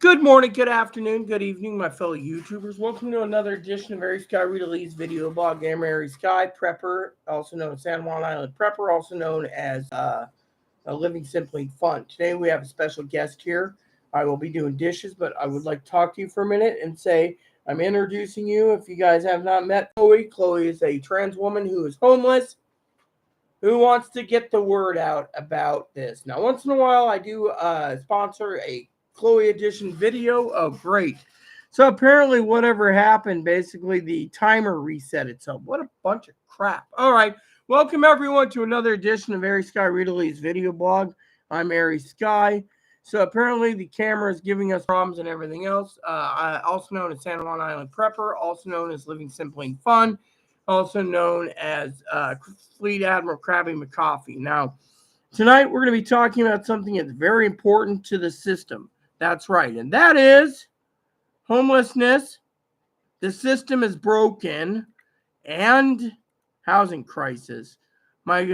Good morning, good afternoon, good evening, my fellow YouTubers. Welcome to another edition of Mary Sky Rita Lee's video blog. I'm Mary Sky Prepper, also known as San Juan Island Prepper, also known as Living Simply Fun. Today we have a special guest here. I will be doing dishes, but I would like to talk to you for a minute and say I'm introducing you. If you guys have not met Chloe, Chloe is a trans woman who is homeless, who wants to get the word out about this. Now, once in a while, I do sponsor a Chloe edition video. Oh, great. So apparently whatever happened, basically the timer reset itself. What a bunch of crap. All right. Welcome everyone to another edition of Mary Sky Rita Lee's video blog. I'm Mary Sky. So apparently the camera is giving us problems and everything else. Also known as San Juan Island Prepper, also known as Living Simply Fun, also known as Fleet Admiral Krabby McCoffee. Now, tonight we're going to be talking about something that's very important to the system. That's right, and that is homelessness. The system is broken, and housing crisis. My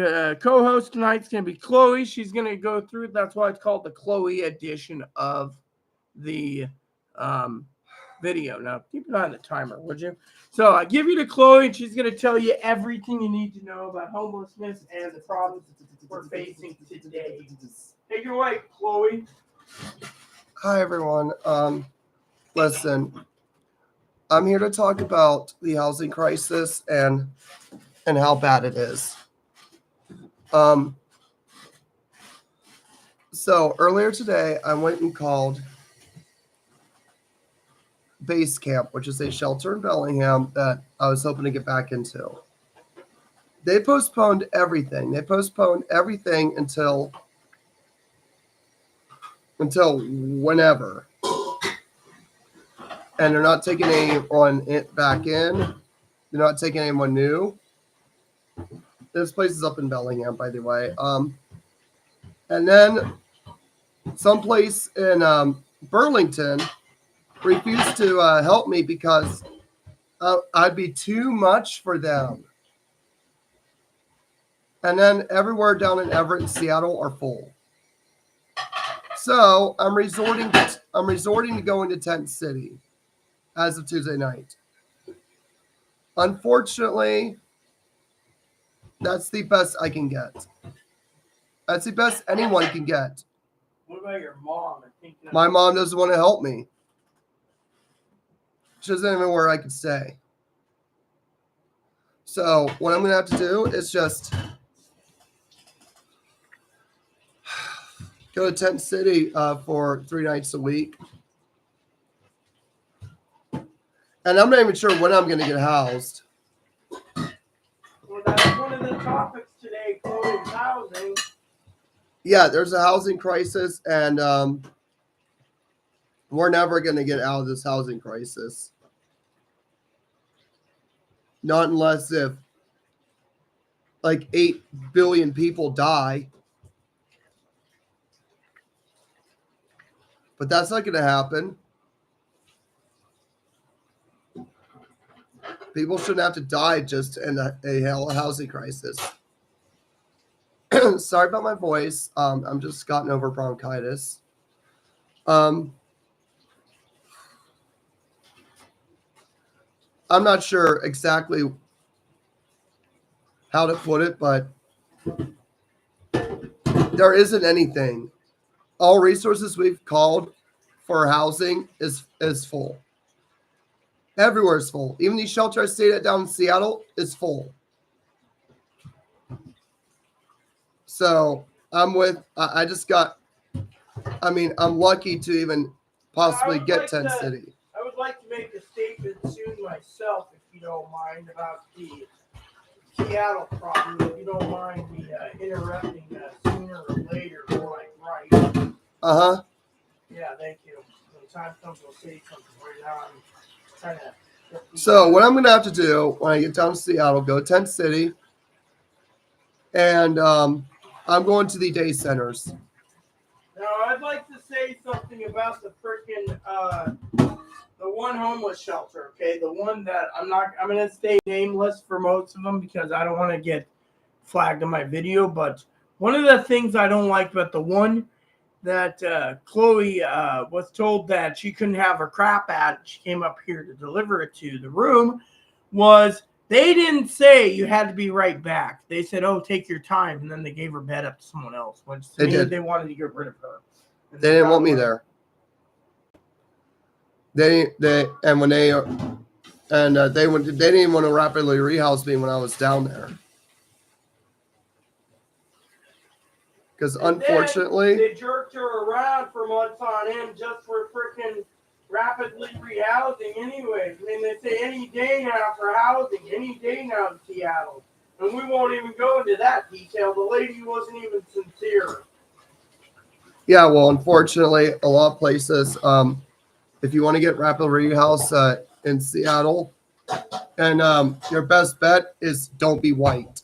co-host tonight is going to be Chloe. She's going to go through. That's why it's called the Chloe edition of the video. Now, keep an eye on the timer, would you? So I give you to Chloe, and she's going to tell you everything you need to know about homelessness and the problems we're facing today. Take it away, Chloe. Hi, everyone. Listen, I'm here to talk about the housing crisis and how bad it is. So earlier today, I went and called Base Camp, which is a shelter in Bellingham that I was hoping to get back into. They postponed everything. They postponed everything until whenever. And they're not taking anyone back in. They're not taking anyone new. This place is up in Bellingham, by the way. And then someplace in Burlington refused to help me because I'd be too much for them. And then everywhere down in Everett and Seattle are full. So I'm resorting to going to Tent City as of Tuesday night. Unfortunately, that's the best I can get. That's the best anyone can get. What about your mom? My mom doesn't want to help me. She doesn't even know where I could stay. So what I'm going to have to do is just go to Tent City for 3 nights a week. And I'm not even sure when I'm going to get housed. Well, that's one of the topics today, Chloe, is housing. Yeah, there's a housing crisis, and we're never going to get out of this housing crisis. Not unless if like 8 billion people die. But that's not going to happen. People shouldn't have to die just in a housing crisis. Sorry about my voice. I'm just gotten over bronchitis. I'm not sure exactly how to put it, but there isn't anything. All resources we've called for housing is full. Everywhere is full. Even the shelter I stayed at down in Seattle is full. So I'm lucky to even possibly get Tent City. I would like to make a statement soon myself, if you don't mind, about the Seattle problem. If you don't mind me interrupting sooner or later, or like right. Uh-huh. Yeah, thank you. When time comes, we'll say something. Right now, I'm trying to... So what I'm going to have to do when I get down to Seattle, go to Tent City, and I'm going to the day centers. Now, I'd like to say something about the freaking the one homeless shelter. Okay, the one that I'm going to stay nameless for most of them because I don't want to get flagged in my video. But one of the things I don't like about the one that Chloe was told that she couldn't have her crap at. She came up here to deliver it to the room. Was they didn't say you had to be right back. They said, "Oh, take your time," and then they gave her bed up to someone else. Which to me, they wanted to get rid of her. They didn't want me there. They didn't want to rapidly rehouse me when I was down there. Because unfortunately, they jerked her around for months on end just for freaking rapidly rehousing. Anyways, I mean, they say any day now for housing, any day now in Seattle, and we won't even go into that detail. The lady wasn't even sincere. Yeah, well, unfortunately, a lot of places, if you want to get rapid rehouse in Seattle, and your best bet is don't be white.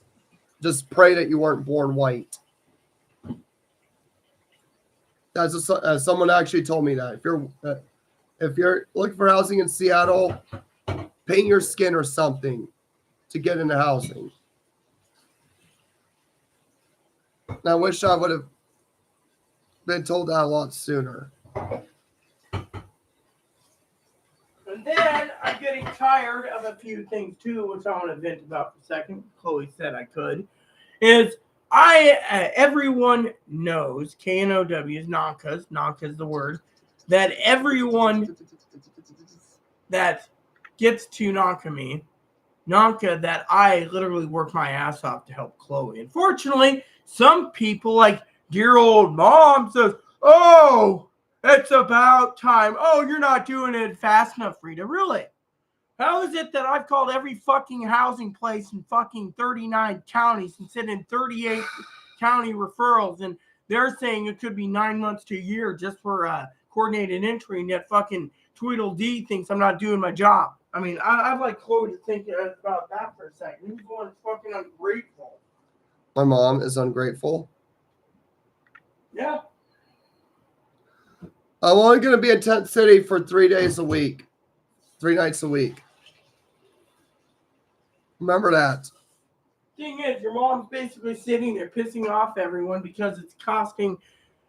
Just pray that you weren't born white. As someone actually told me that if you're looking for housing in Seattle, paint your skin or something to get into housing. And I wish I would have been told that a lot sooner. And then I'm getting tired of a few things too, which I want to vent about for a second. Chloe said I could. Is everyone knows KNOW is Nankas. Nanka is the word that everyone that gets to Nanka that I literally work my ass off to help Chloe. Unfortunately, some people like dear old mom says, "Oh, it's about time. Oh, you're not doing it fast enough, Rita." Really? How is it that I've called every fucking housing place in fucking 39 counties and sent in 38 county referrals, and they're saying it could be 9 months to a year just for coordinated entry, and yet fucking Tweedledee thinks I'm not doing my job. I mean, I'd like Chloe to think about that for a second. Who's going fucking ungrateful? My mom is ungrateful. Yeah. I'm only going to be in Tent City for 3 days a week. 3 nights a week. Remember that. Thing is, your mom's basically sitting there pissing off everyone because it's costing.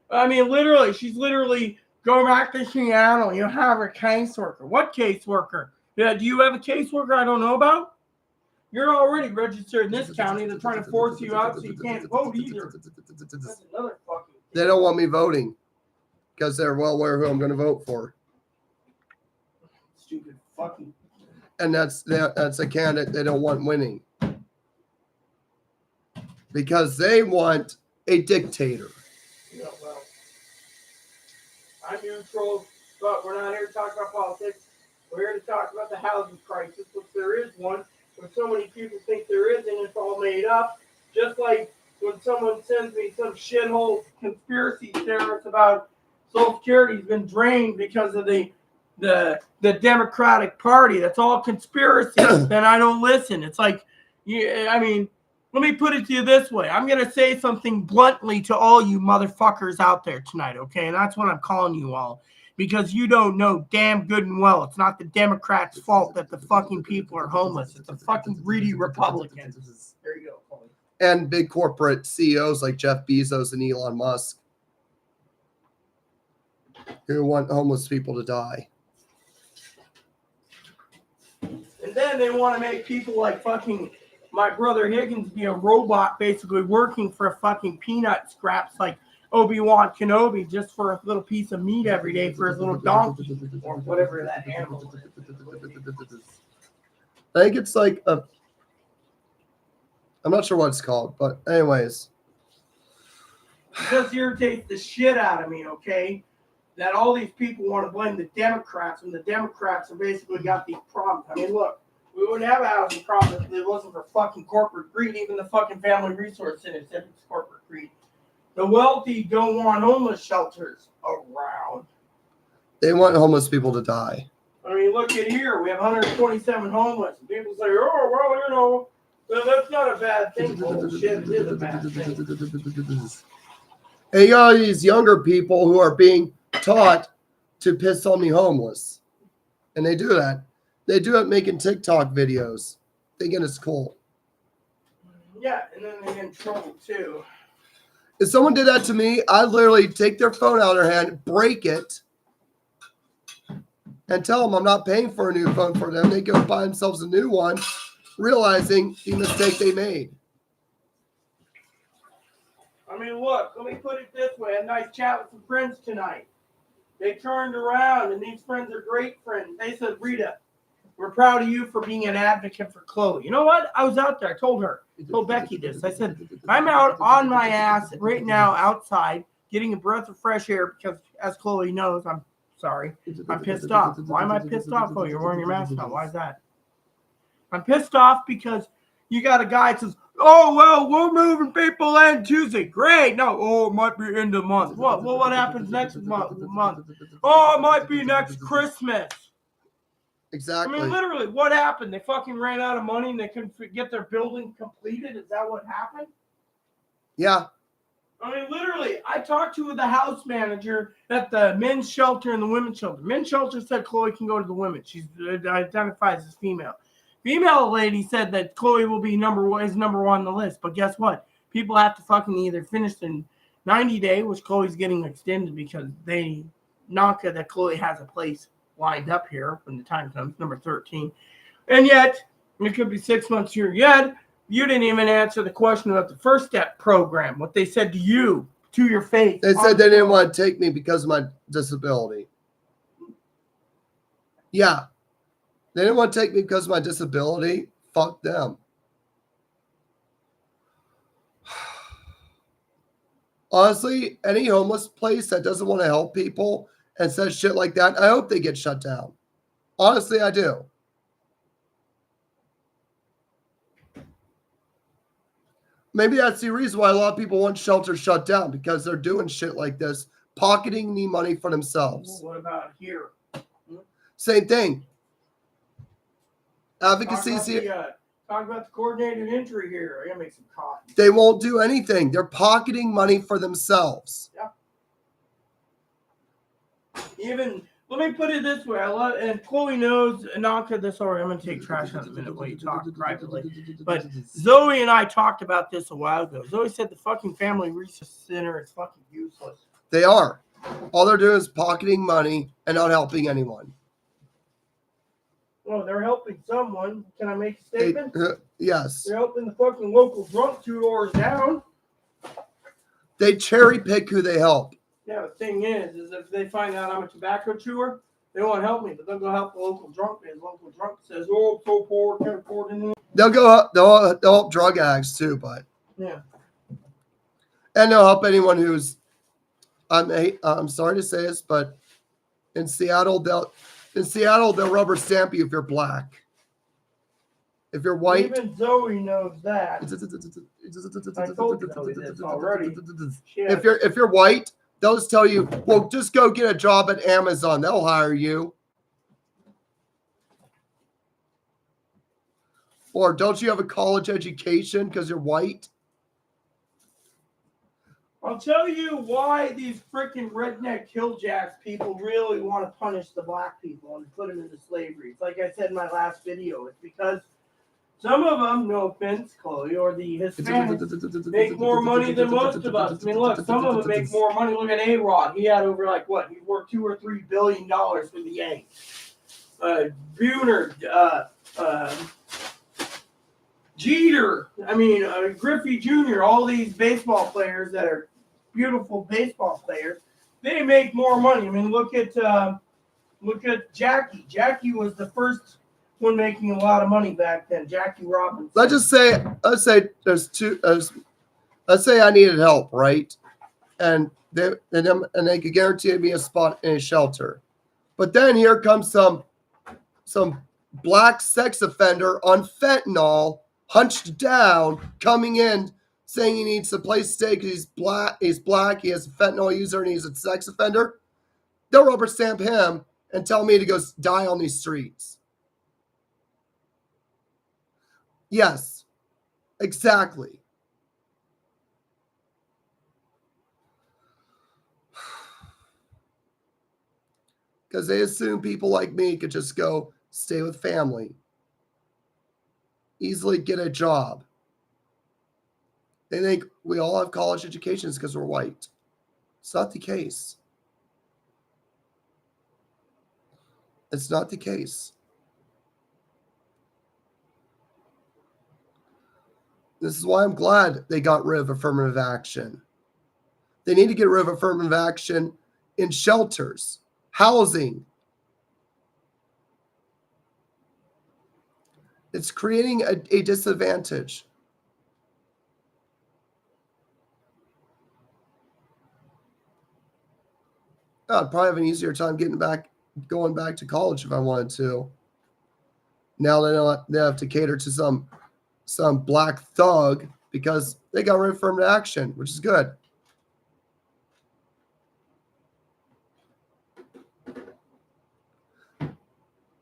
I mean, literally, she's literally going back to Seattle. You have her caseworker. What caseworker? Yeah, do you have a caseworker I don't know about? You're already registered in this county. They're trying to force you out so you can't vote either. That's another fucking thing. They don't want me voting because they're well aware who I'm going to vote for. Stupid fucking. And that's a candidate they don't want winning. Because they want a dictator. Yeah, well, I'm neutral, but we're not here to talk about politics. We're here to talk about the housing crisis, which there is one, but so many people think there is, and it's all made up. Just like when someone sends me some shithole conspiracy theorist about Social Security's been drained because of the Democratic Party. That's all conspiracy. Then I don't listen. It's like, yeah, I mean, let me put it to you this way. I'm going to say something bluntly to all you motherfuckers out there tonight, okay? And that's what I'm calling you all. Because you don't know damn good and well. It's not the Democrats' fault that the fucking people are homeless. It's the fucking greedy Republicans. There you go, Chloe. And big corporate CEOs like Jeff Bezos and Elon Musk who want homeless people to die. And then they want to make people like fucking my brother Higgins be a robot basically working for a fucking peanut scraps like Obi-Wan Kenobi just for a little piece of meat every day for his little donkey or whatever that animal is. I think it's like I'm not sure what it's called, but anyways. It just irritates the shit out of me, okay? That all these people want to blame the Democrats when the Democrats have basically got these problems. I mean, look, we wouldn't have a housing problem if it wasn't for fucking corporate greed. Even the fucking Family Resource Center said it's corporate greed. The wealthy don't want homeless shelters around. They want homeless people to die. I mean, look at here. We have 127 homeless. And people say, oh, well, you know, that's not a bad thing. Bullshit, it is a bad thing. And you got all these younger people who are being taught to piss on the homeless. And they do that. They do it making TikTok videos, thinking it's cool. Yeah, and then they get in trouble too. If someone did that to me, I'd literally take their phone out of their hand, break it, and tell them I'm not paying for a new phone for them. They go buy themselves a new one, realizing the mistake they made. I mean, look, let me put it this way. I had a nice chat with some friends tonight. They turned around, and these friends are great friends. They said, Rita, we're proud of you for being an advocate for Chloe. You know what? I was out there. I told Becky this. I said, I'm out on my ass right now outside getting a breath of fresh air because, as Chloe knows, I'm pissed off. Why am I pissed off? Oh, you're wearing your mask now. Why is that? I'm pissed off because you got a guy that says, oh, well, we're moving people in Tuesday. Great. No, oh, it might be end of the month. What? Well, what happens next month? Oh, it might be next Christmas. Exactly. I mean, literally, what happened? They fucking ran out of money and they couldn't get their building completed? Is that what happened? Yeah. I mean, literally, I talked to the house manager at the men's shelter and the women's shelter. Men's shelter said Chloe can go to the women. She identifies as female. Female lady said that Chloe will be number one on the list. But guess what? People have to fucking either finish the 90-day, which Chloe's getting extended because they knock that Chloe has a place lined up here when the time comes, number 13. And yet, it could be 6 months here. Yet, you didn't even answer the question about the First Step program, what they said to you, to your face. They said they didn't want to take me because of my disability. Yeah. They didn't want to take me because of my disability. Fuck them. Honestly, any homeless place that doesn't want to help people and says shit like that, I hope they get shut down. Honestly, I do. Maybe that's the reason why a lot of people want shelters shut down, because they're doing shit like this, pocketing the money for themselves. Well, what about here? Same thing. Advocacy. Talk about the coordinated entry here. I gotta make some coffee. They won't do anything. They're pocketing money for themselves. Yeah. Even, let me put it this way. And Chloe knows, Anaka, this already. I'm gonna take trash out in a minute while you talk privately. But Zoe and I talked about this a while ago. Zoe said the fucking Family Resource Center is fucking useless. They are. All they're doing is pocketing money and not helping anyone. Well, they're helping someone. Can I make a statement? Yes. They're helping the fucking local drunk 2 doors down. They cherry pick who they help. Yeah, the thing is if they find out I'm a tobacco chewer, they won't help me, but they'll go help the local drunk. And the local drunk says, "Oh, I'm so poor, can't afford anything." They'll help drug addicts too, but yeah, and they'll help anyone who's. I'm sorry to say this, but in Seattle they'll rubber stamp you if you're black. If you're white, even Zoe knows that. I told Zoe this already. If you're white, they'll just tell you, well, just go get a job at Amazon. They'll hire you. Or don't you have a college education because you're white? I'll tell you why these freaking redneck killjacks people really want to punish the black people and put them into slavery. It's like I said in my last video. It's because some of them, no offense, Chloe, or the Hispanics, make more money than most of us. I mean, look, some of them make more money. Look at A-Rod. He had over, he worked $2 or $3 billion for the Yanks. Buhner, Jeter, Griffey Jr., all these baseball players that are beautiful baseball players, they make more money. I mean, look at Jackie. Jackie was the first one making a lot of money back then. Jackie Robinson. Let's say I needed help, right? And they could guarantee me a spot in a shelter. But then here comes some black sex offender on fentanyl, hunched down, coming in, saying he needs a place to stay because he's black, he has a fentanyl user, and he's a sex offender. They'll rubber stamp him and tell me to go die on these streets. Yes, exactly. Because they assume people like me could just go stay with family, easily get a job, They think we all have college educations because we're white. It's not the case. It's not the case. This is why I'm glad they got rid of affirmative action. They need to get rid of affirmative action in shelters, housing. It's creating a disadvantage. I'd probably have an easier time going back to college if I wanted to. Now they have to cater to some black thug because they got rid of affirmative action, which is good.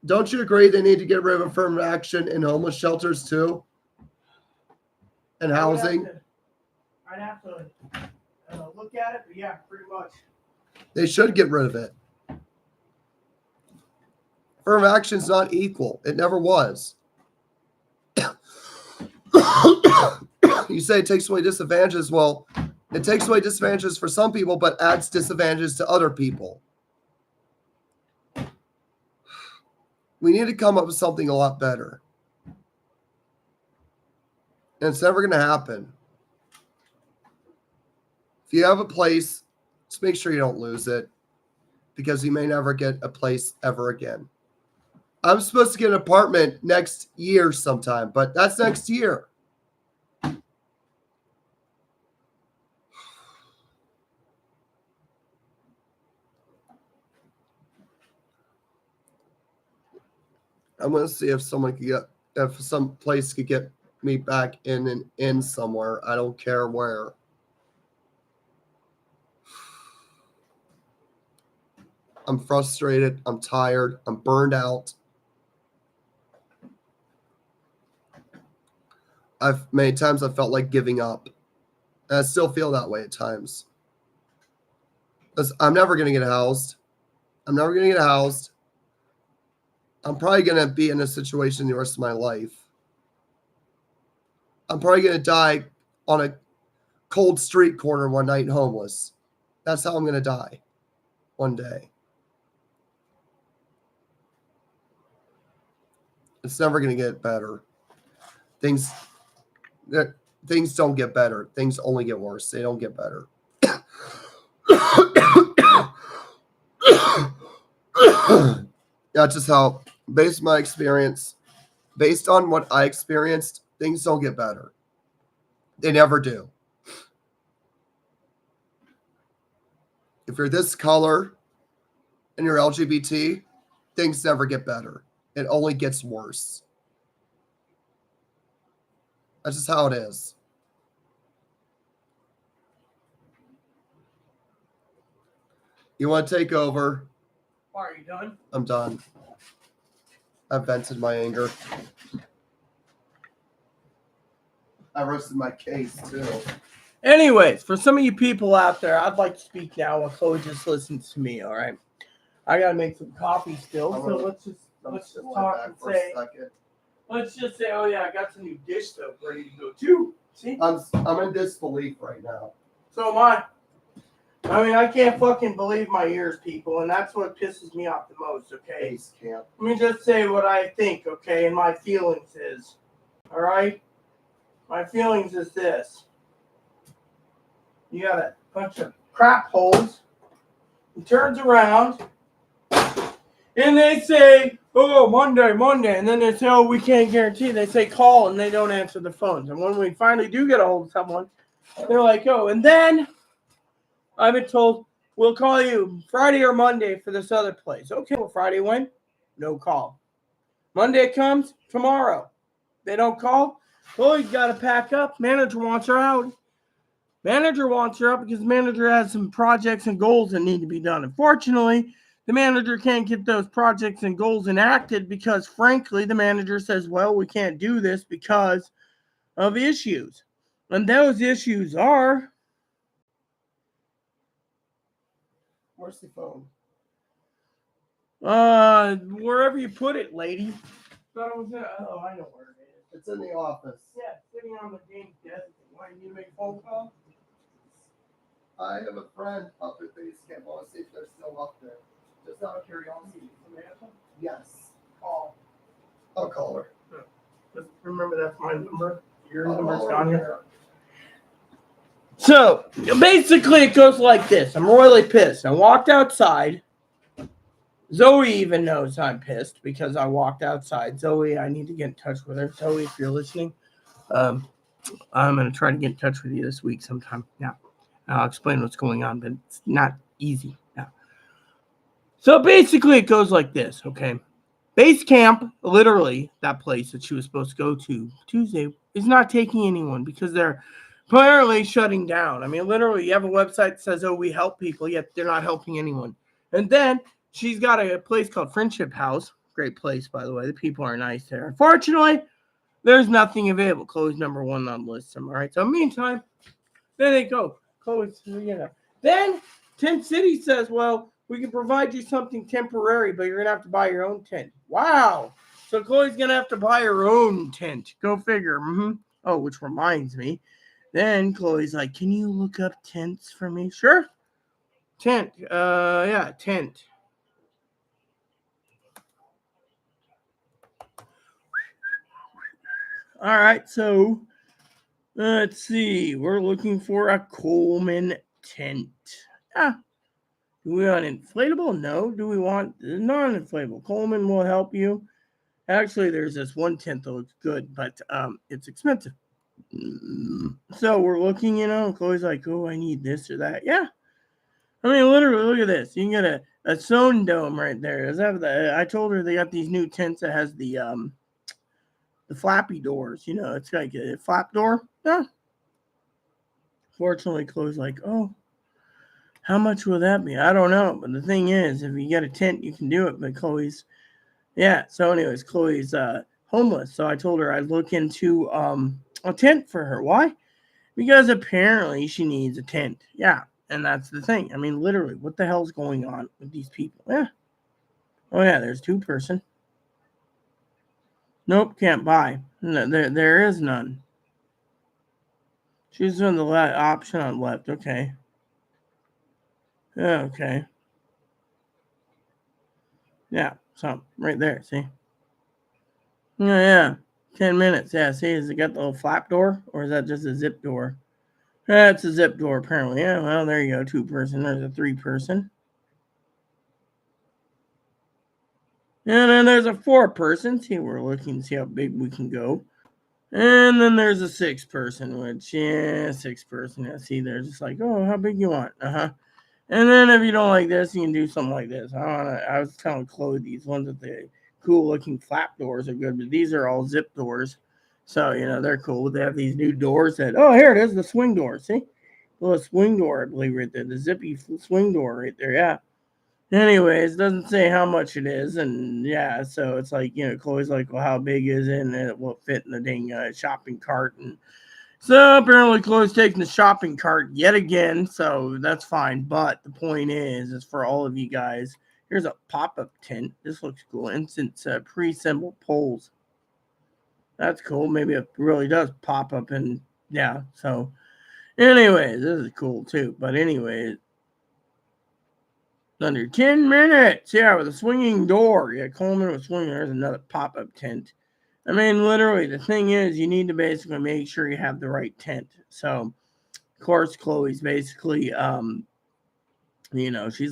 Don't you agree they need to get rid of affirmative action in homeless shelters too? And housing? I'd have to look at it, but yeah, pretty much. They should get rid of it. Affirmative action is not equal. It never was. You say it takes away disadvantages. Well, it takes away disadvantages for some people, but adds disadvantages to other people. We need to come up with something a lot better. And it's never going to happen. If you have a place, just make sure you don't lose it, because you may never get a place ever again. I'm supposed to get an apartment next year sometime, but that's next year. I'm going to see if some place could get me back in somewhere. I don't care where. I'm frustrated. I'm tired. I'm burned out. Many times I felt like giving up. And I still feel that way at times. I'm never going to get housed. I'm probably going to be in a situation the rest of my life. I'm probably going to die on a cold street corner one night homeless. That's how I'm going to die one day. It's never going to get better. Things don't get better. Things only get worse. They don't get better. That's just how, based on my experience, based on what I experienced, things don't get better. They never do. If you're this color and you're LGBT, things never get better. It only gets worse. That's just how it is. You want to take over? Are you done? I'm done. I've vented my anger. I roasted my case too. Anyways, for some of you people out there, I'd like to speak now while Chloe just listens to me, all right? I gotta make some coffee still, so let's just talk and say, let's just say, oh yeah, I got some new dish soap ready to go too. See? I'm in disbelief right now. So am I. I mean, I can't fucking believe my ears, people, and that's what pisses me off the most, okay? Let me just say what I think, okay, and my feelings is, all right? My feelings is this. You got a bunch of crap holes. He turns around, and they say, oh, Monday, and then they say, oh, we can't guarantee. They say call, and they don't answer the phones. And when we finally do get a hold of someone, they're like, oh, and then I've been told, we'll call you Friday or Monday for this other place. Okay, well, Friday when? No call. Monday comes, tomorrow. They don't call. Well, you got to pack up. Manager wants her out. Manager wants her out because the manager has some projects and goals that need to be done. Unfortunately, the manager can't get those projects and goals enacted because, frankly, the manager says, well, we can't do this because of issues. And those issues are... Where's the phone? Wherever you put it, lady. Thought it was in, oh, I know where it is. It's in the office. Yeah, sitting on the damn desk. Why, you need to make a phone call? I have a friend up at base camp. I want to see if they're still up there. Just out of curiosity. Samantha? Yes. Call. I'll call her. Just remember that's my number. Your I'll number's call down her. here. So basically, it goes like this. I'm royally pissed. I walked outside. Zoe even knows I'm pissed because I walked outside. Zoe, I need to get in touch with her. Zoe, if you're listening, I'm going to try to get in touch with you this week sometime. Yeah. I'll explain what's going on, but it's not easy. Yeah. So basically, it goes like this, okay? Base camp, literally, that place that she was supposed to go to Tuesday, is not taking anyone because they're apparently shutting down. I mean, literally, you have a website that says, oh, we help people, yet they're not helping anyone. And then she's got a place called Friendship House. Great place, by the way. The people are nice there. Unfortunately, there's nothing available. Chloe's number one on the list. All right. So, meantime, there they go. Chloe's, Then Tent City says, well, we can provide you something temporary, but you're going to have to buy your own tent. Wow. So Chloe's going to have to buy her own tent. Go figure. Mm-hmm. Oh, which reminds me. Then Chloe's like, can you look up tents for me? Sure. Tent. Yeah, tent. All right, so let's see. We're looking for a Coleman tent. Do we want inflatable? No. Do we want non-inflatable? Coleman will help you. Actually, there's this one tent that looks good, but it's expensive. So we're looking, Chloe's like, oh, I need this or that. Yeah. I mean, literally, look at this. You can get a Zone Dome right there. Does that have I told her they got these new tents that has the flappy doors. It's like a flap door. Yeah. Fortunately, Chloe's like, oh, how much will that be? I don't know. But the thing is, if you get a tent, you can do it. But Chloe's, yeah. So anyways, Chloe's homeless. So I told her I'd look into a tent for her. Why? Because apparently she needs a tent. Yeah. And that's the thing. I mean, literally, what the hell's going on with these people? Yeah. Oh, yeah, there's 2-person. Nope, can't buy. No, there is none. Choose on the option on left. Okay. Yeah, okay. Yeah, so right there, see? Yeah. 10 minutes. Yeah, see, has it got the little flap door? Or is that just a zip door? It's a zip door, apparently. Yeah, well, there you go. 2-person. There's a 3-person. And then there's a 4-person. See, we're looking to see how big we can go. And then there's a 6-person, which, yeah, 6-person. Yeah, see, they're just like, oh, how big you want? Uh-huh. And then if you don't like this, you can do something like this. I was telling Chloe these ones with the cool-looking flap doors are good, but these are all zip doors. So, they're cool. They have these new doors that, oh, here it is, the swing door. See? The little swing door, I believe, right there. The zippy swing door right there, yeah. Anyways, it doesn't say how much it is, and yeah, so it's like, Chloe's like, well, how big is it? And it will fit in the dang shopping cart. And so apparently Chloe's taking the shopping cart yet again, so that's fine. But the point is for all of you guys, here's a pop-up tent. This looks cool. Instant pre-assembled poles. That's cool. Maybe it really does pop up, and yeah. So, anyways, this is cool too. But anyways, under 10 minutes. Yeah, with a swinging door. Yeah, Coleman was swinging. There's another pop-up tent. I mean, literally, the thing is, you need to basically make sure you have the right tent. So, of course, Chloe's basically, she's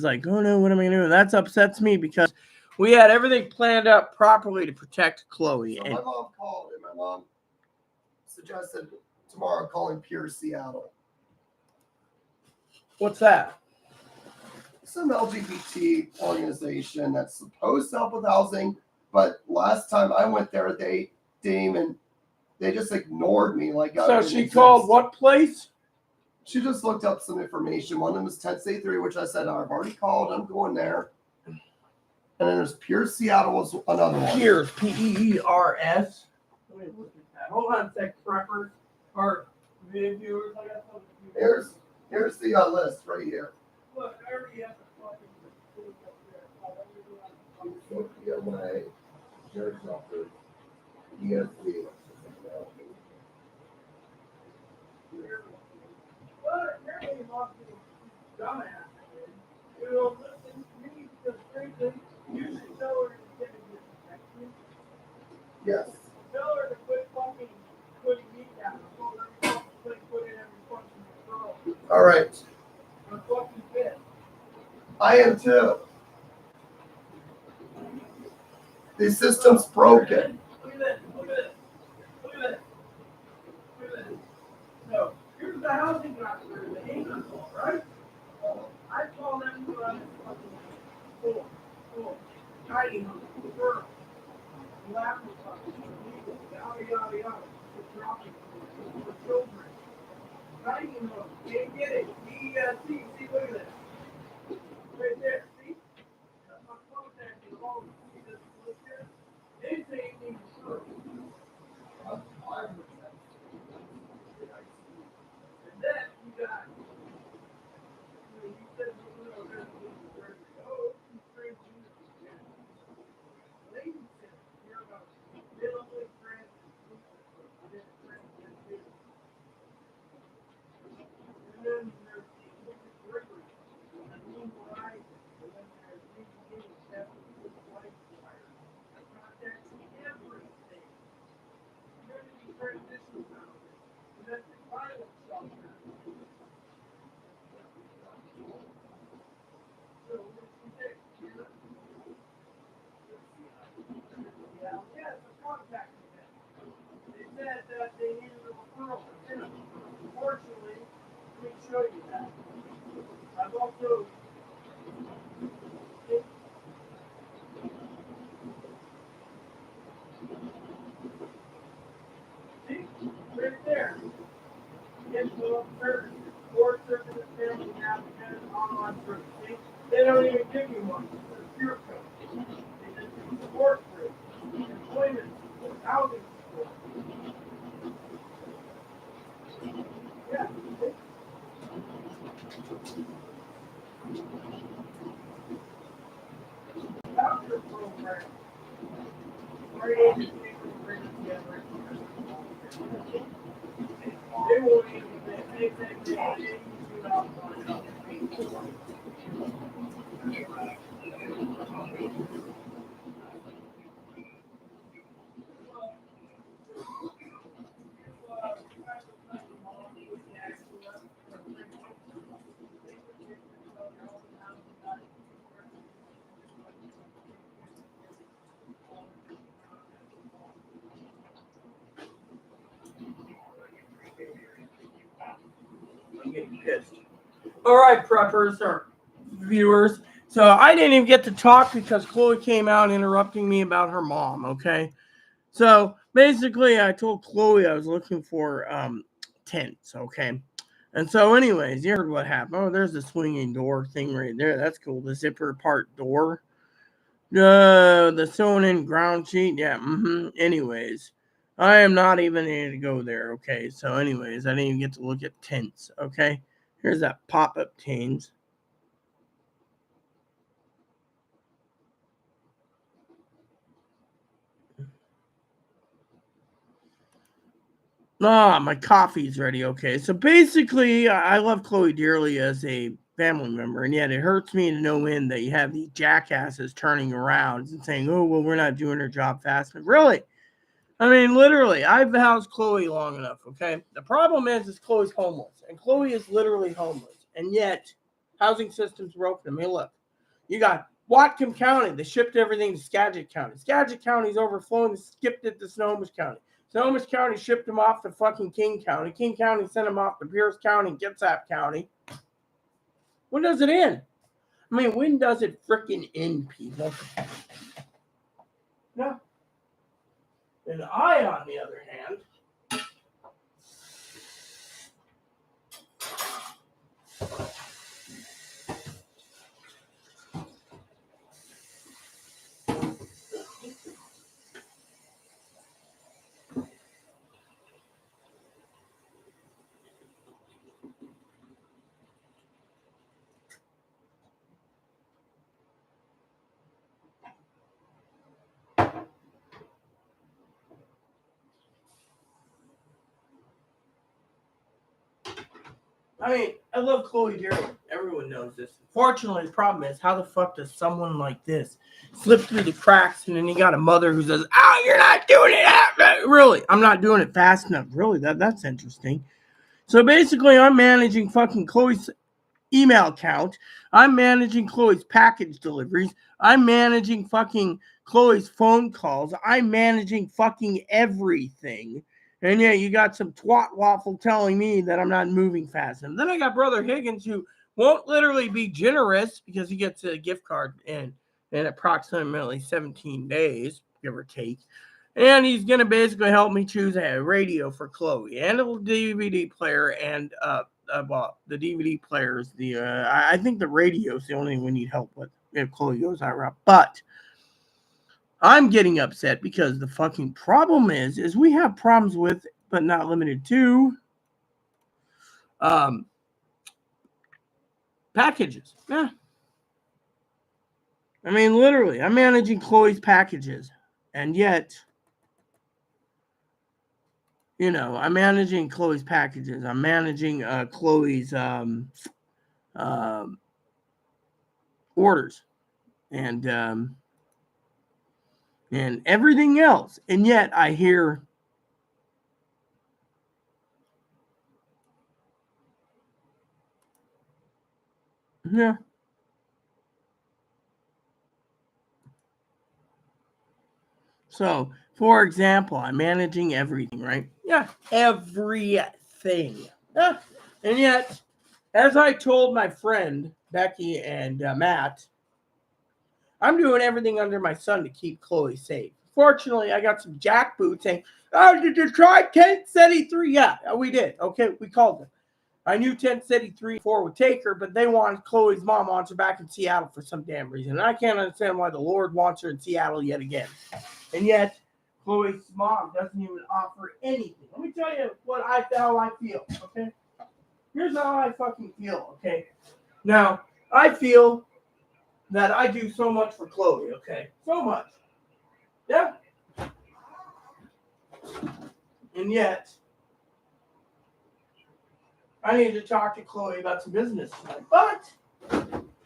like, oh no, what am I going to do? That upsets me because we had everything planned out properly to protect Chloe. So my mom called, and my mom suggested tomorrow calling Pure Seattle. What's that? Some LGBT organization that's supposed to help with housing, but last time I went there, they just ignored me. Like, so she called what place? She just looked up some information. One of them was 10C3, which I said I've already called. I'm going there. And then there's Pure Seattle was another one. Pure, P-E-E-R-S. Let me look at that. Hold on a sec, preppers or viewers. I got something. Here's the list right here. Look, I already have the fucking. PMA, Sheriff's Office, ESC. But apparently lots of dumbass who don't listen to me because frankly, you should tell her to get a disinfection. Yes. Tell her to quit fucking putting me down. I told her to fucking put it every fucking girl. All right. I'm fucking pissed. I am too. The system's broken. Look at this. Look at this. Look at this. Look at this. So here's the housing doctor, the income law, right? I call them to run this fucking four, tiny homes, girls, laughing fucking, yada yada yada, for dropping for children. Tiny homes, can't get it. See, look at this. Right there, see? That's my contact in all of them. See this list here? They say it needs to. And then you got, you said, oh, straight ladies center. Hear about minimally trans and then there's the Gregory, and Moon Horizon, and then there's the beginning step with life wire. Contacts everything. Community transition center, domestic violence shelter. So what you think? Yeah, it's a contact event. They said that they needed a referral for him. Unfortunately, let me show you that. I've also see right there. Info services, board services, family applicants, online service. See, they don't even give you one. It's a pure code. They just do support group, employment support, housing support. Yeah. Voucher program. Great agency for bringing together. They won't even they think they use out on I'm getting pissed. All right, preppers or viewers. So I didn't even get to talk because Chloe came out interrupting me about her mom. Okay. So basically, I told Chloe I was looking for tents. Okay. And so, anyways, you heard what happened. Oh, there's the swinging door thing right there. That's cool. The zipper part door. The sewn in ground sheet. Yeah. Anyways, I am not even going to go there. Okay. So, anyways, I didn't even get to look at tents. Okay. Here's that pop up tents. My coffee's ready. Okay. So basically, I love Chloe dearly as a family member, and yet it hurts me to no end that you have these jackasses turning around and saying, oh, well, we're not doing her job fast enough. Really? I mean, literally, I've housed Chloe long enough. Okay. The problem is Chloe's homeless, and Chloe is literally homeless, and yet housing system's broken. I mean, look, you got Whatcom County. They shipped everything to Skagit County. Skagit County's overflowing. They skipped it to Snohomish County. Snohomish County shipped them off to fucking King County. King County sent them off to Pierce County, Kitsap County. When does it end? I mean, when does it freaking end, people? No. And I, on the other hand, I mean, I love Chloe dearly. Everyone knows this. Fortunately, the problem is, how the fuck does someone like this slip through the cracks, and then you got a mother who says, "Oh, you're not doing it." Really, I'm not doing it fast enough. Really, that's interesting. So basically, I'm managing fucking Chloe's email account. I'm managing Chloe's package deliveries. I'm managing fucking Chloe's phone calls. I'm managing fucking everything. And yeah, you got some twat waffle telling me that I'm not moving fast. And then I got Brother Higgins, who won't literally be generous because he gets a gift card in approximately 17 days, give or take. And he's going to basically help me choose a radio for Chloe and a DVD player and well, the DVD players. I think the radio is the only thing we need help with if Chloe goes that route. But I'm getting upset because the fucking problem is we have problems with, but not limited to, packages. Yeah. I mean, literally, I'm managing Chloe's packages, and yet, I'm managing Chloe's packages. I'm managing Chloe's orders and everything else, and yet I hear yeah. So, for example, I'm managing everything, right? Yeah, everything. Yeah. And yet, as I told my friend Becky and Matt, I'm doing everything under my sun to keep Chloe safe. Fortunately, I got some jackboots saying, "Oh, did you try Tent City 3?" Yeah, we did. Okay, we called them. I knew Tent City 3 4 would take her, but they wanted Chloe's mom wants her back in Seattle for some damn reason. And I can't understand why the Lord wants her in Seattle yet again. And yet, Chloe's mom doesn't even offer anything. Let me tell you how I feel, okay? Here's how I fucking feel, okay? Now, I feel that I do so much for Chloe, okay? So much. Yeah. And yet, I need to talk to Chloe about some business tonight. But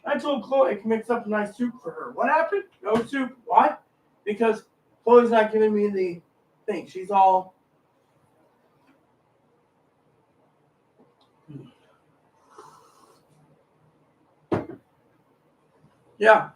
I told Chloe I can mix up a nice soup for her. What happened? No soup. Why? Because Chloe's not giving me the thing. She's all... Yeah.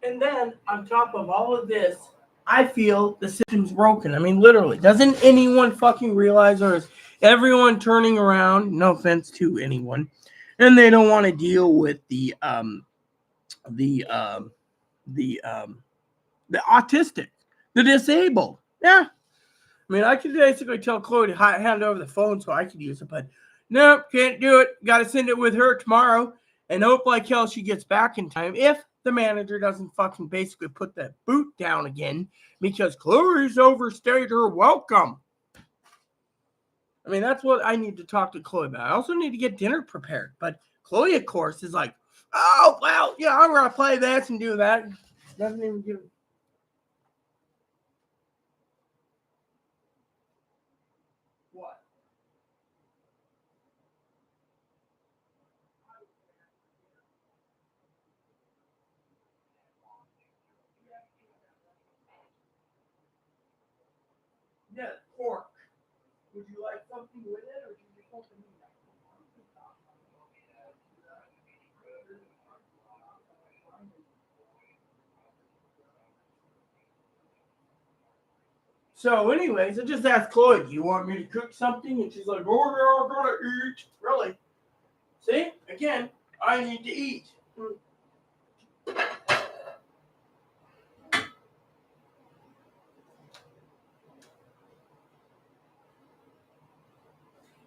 And then, on top of all of this, I feel the system's broken. I mean, literally. Doesn't anyone fucking realize, or is everyone turning around? No offense to anyone. And they don't want to deal with the the the autistic, the disabled. Yeah. I mean, I could basically tell Chloe to hand over the phone so I could use it, but nope, can't do it. Got to send it with her tomorrow and hope like hell she gets back in time if the manager doesn't fucking basically put that boot down again because Chloe's overstayed her welcome. I mean, that's what I need to talk to Chloe about. I also need to get dinner prepared, but Chloe, of course, is like, "Oh, well, yeah, I'm going to play this and do that." Doesn't even give... What? Yeah, pork. Would you like something with it, or do you just want the meat? So, anyways, I just asked Chloe, "Do you want me to cook something?" And she's like, "Oh, yeah, I'm gonna eat." Really? See, again, I need to eat.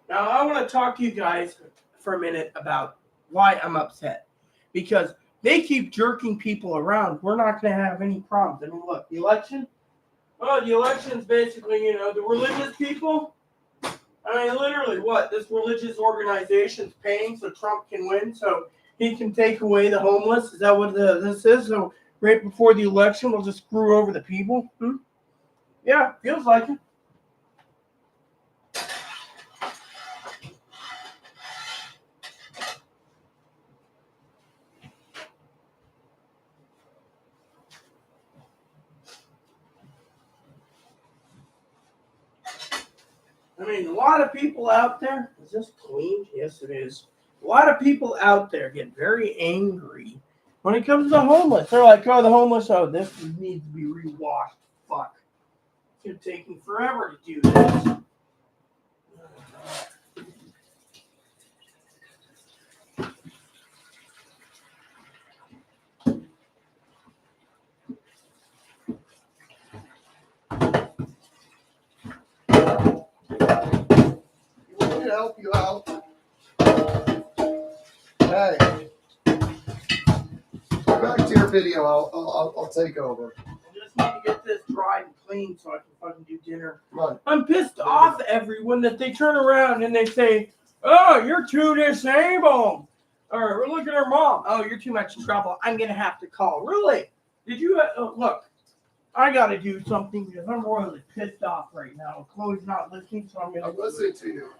Now, I want to talk to you guys for a minute about why I'm upset. Because they keep jerking people around. We're not going to have any problems. I mean, look, the election, well, the election's basically, the religious people. I mean, literally, what? This religious organization's paying so Trump can win, so he can take away the homeless? Is that what this is? So right before the election, we'll just screw over the people? Yeah, feels like it. I mean, a lot of people out there. Is this clean? Yes, it is. A lot of people out there get very angry when it comes to the homeless. They're like, "Oh, the homeless. Oh, this needs to be rewashed. Fuck, it's taking forever to do this." You want me to help you out? Hey, go back to your video. I'll take over. I just need to get this dry and clean so I can fucking do dinner. Come on. I'm pissed off at everyone that they turn around and they say, "Oh, you're too disabled," or "Look at her mom. Oh, you're too much trouble. I'm gonna have to call." Really? Did you look? I gotta do something because I'm royally pissed off right now. Chloe's not listening, so I'm gonna. I'm listening to you.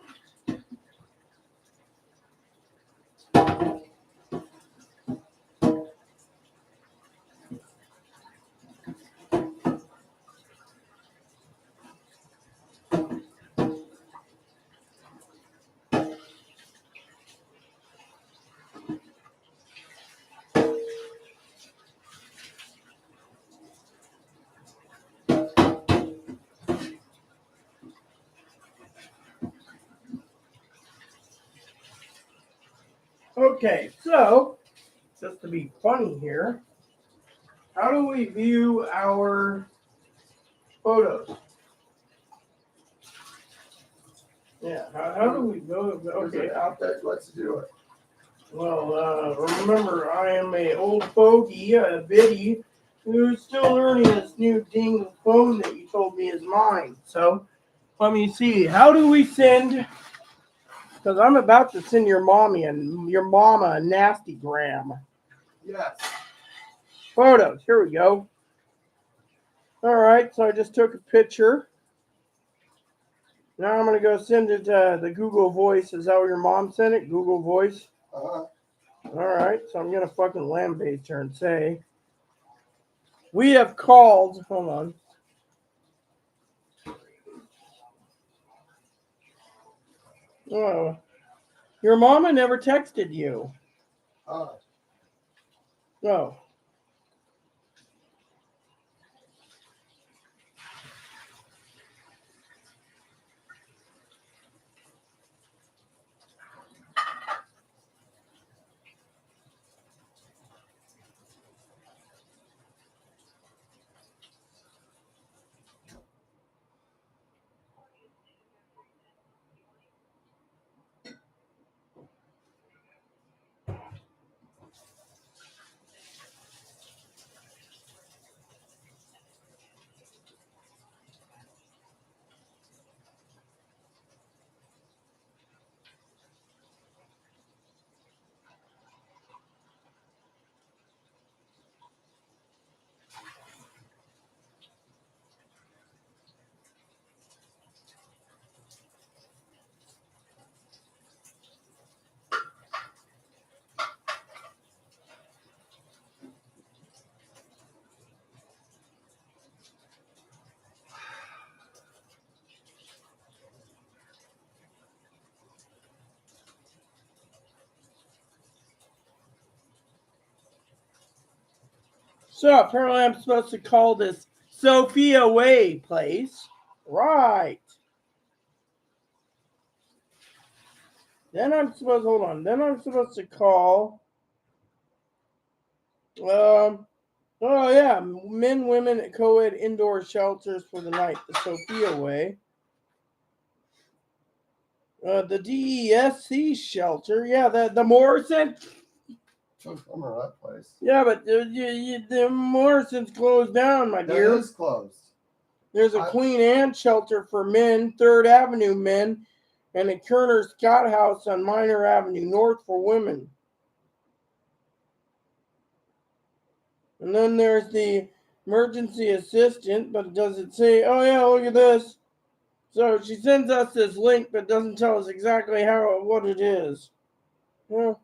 Okay, so just to be funny here, how do we view our photos? Yeah, how do we go? Okay, Out there, let's do it. well, remember, I am a old fogey, a biddy, who's still learning this new ding phone that you told me is mine. So, let me see. How do we send? Because I'm about to send your mama a nasty gram. Yes. Photos. Here we go. All right, so I just took a picture. Now I'm going to go send it to the Google Voice. Is that what your mom sent it? Google Voice? Uh-huh. All right, so I'm going to fucking lambaste her and say, we have called, hold on. Oh, your mama never texted you. Oh. Oh. So apparently I'm supposed to call this Sophia Way place. Right. Then I'm supposed to call oh yeah, men, women at co-ed indoor shelters for the night, the Sophia Way. The DESC shelter, yeah, the Morrison. I'm at that place. Yeah, but the Morrison's closed down, my dear. That is closed. There's a Queen Anne shelter for men, 3rd Avenue men, and a Kerner Scott House on Minor Avenue North for women. And then there's the emergency assistant, but does it say, oh yeah, look at this? So she sends us this link, but doesn't tell us exactly what it is. Yeah.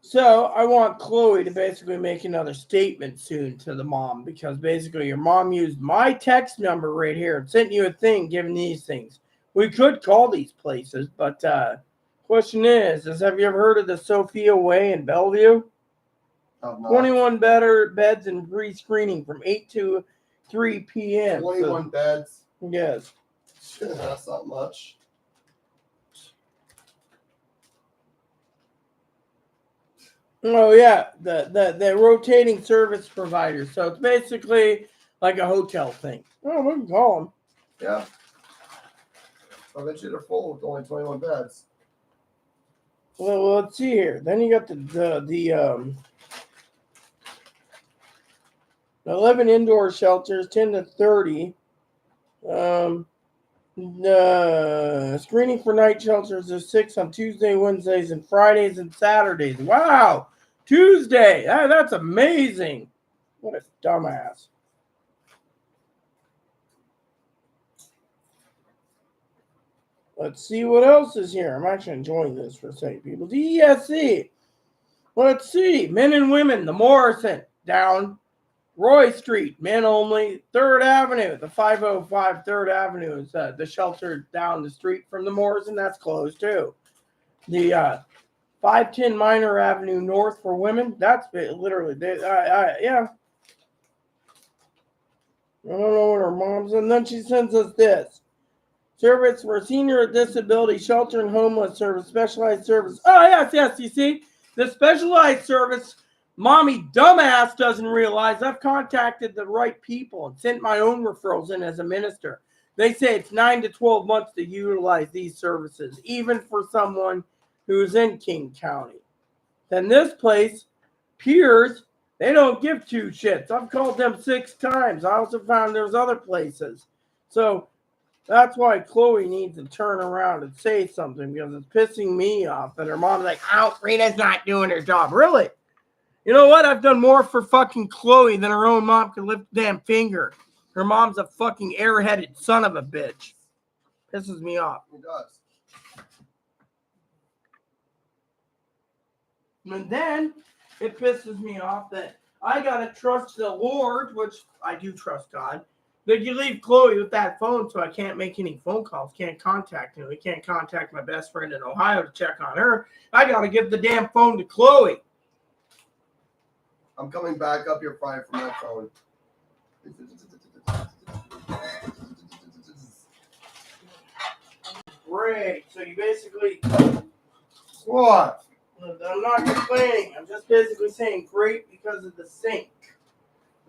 So I want Chloe to basically make another statement soon to the mom, because basically your mom used my text number right here and sent you a thing giving these things. We could call these places, but question is have you ever heard of the Sophia Way in Bellevue? 21 beds and free screening from 8 to 3 p.m. 21 beds? Yes. Shit, that's not much. Oh yeah, the rotating service provider. So it's basically like a hotel thing. Oh, we can call them. Yeah. I bet you they're full with only 21 beds. Well, let's see here. Then you got the 11 indoor shelters, 10 to 30. The screening for night shelters is 6 on Tuesday, Wednesdays, and Fridays and Saturdays. Wow, Tuesday. That's amazing. What a dumbass. Let's see what else is here. I'm actually enjoying this for a second, people. DESC. Let's see. Men and women, the Morrison, down Roy Street, men only. 3rd Avenue, the 505 3rd Avenue is the shelter down the street from the Morrison. That's closed too. The 510 Minor Avenue North for women. That's literally, yeah. I don't know what her mom's. And then she sends us this. Service for senior disability shelter and homeless service, specialized service. Oh, yes, you see? The specialized service, mommy dumbass doesn't realize I've contacted the right people and sent my own referrals in as a minister. They say it's 9 to 12 months to utilize these services, even for someone who's in King County. Then this place, Piers, they don't give two shits. I've called them 6 times. I also found there's other places. So that's why Chloe needs to turn around and say something, because it's pissing me off. And her mom's like, oh, Rita's not doing her job. Really? You know what? I've done more for fucking Chloe than her own mom can lift a damn finger. Her mom's a fucking airheaded son of a bitch. Pisses me off. It does. And then it pisses me off that I gotta trust the Lord, which I do trust God, that you leave Chloe with that phone so I can't make any phone calls, can't contact him. We can't contact my best friend in Ohio to check on her. I gotta give the damn phone to Chloe. I'm coming back up here Friday from my phone. Great. So you basically... What? I'm not complaining. I'm just basically saying great because of the sink.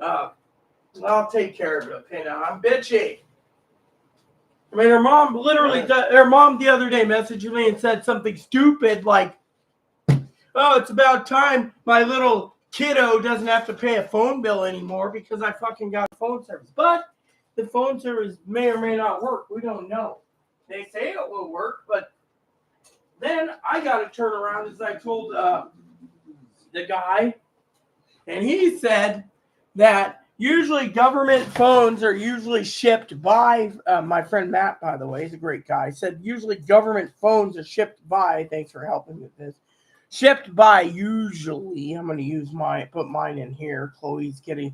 I'll take care of it, okay? Now, I'm bitchy. I mean, her mom literally... Her mom the other day messaged me and said something stupid like, oh, it's about time my little kiddo doesn't have to pay a phone bill anymore because I fucking got phone service. But the phone service may or may not work. We don't know. They say it will work, but then I got to turn around, as I told the guy, and he said that usually government phones are usually shipped by, my friend Matt, by the way, he's a great guy, said usually government phones are shipped by, thanks for helping with this, shipped by usually, I'm going to put mine in here, Chloe's getting,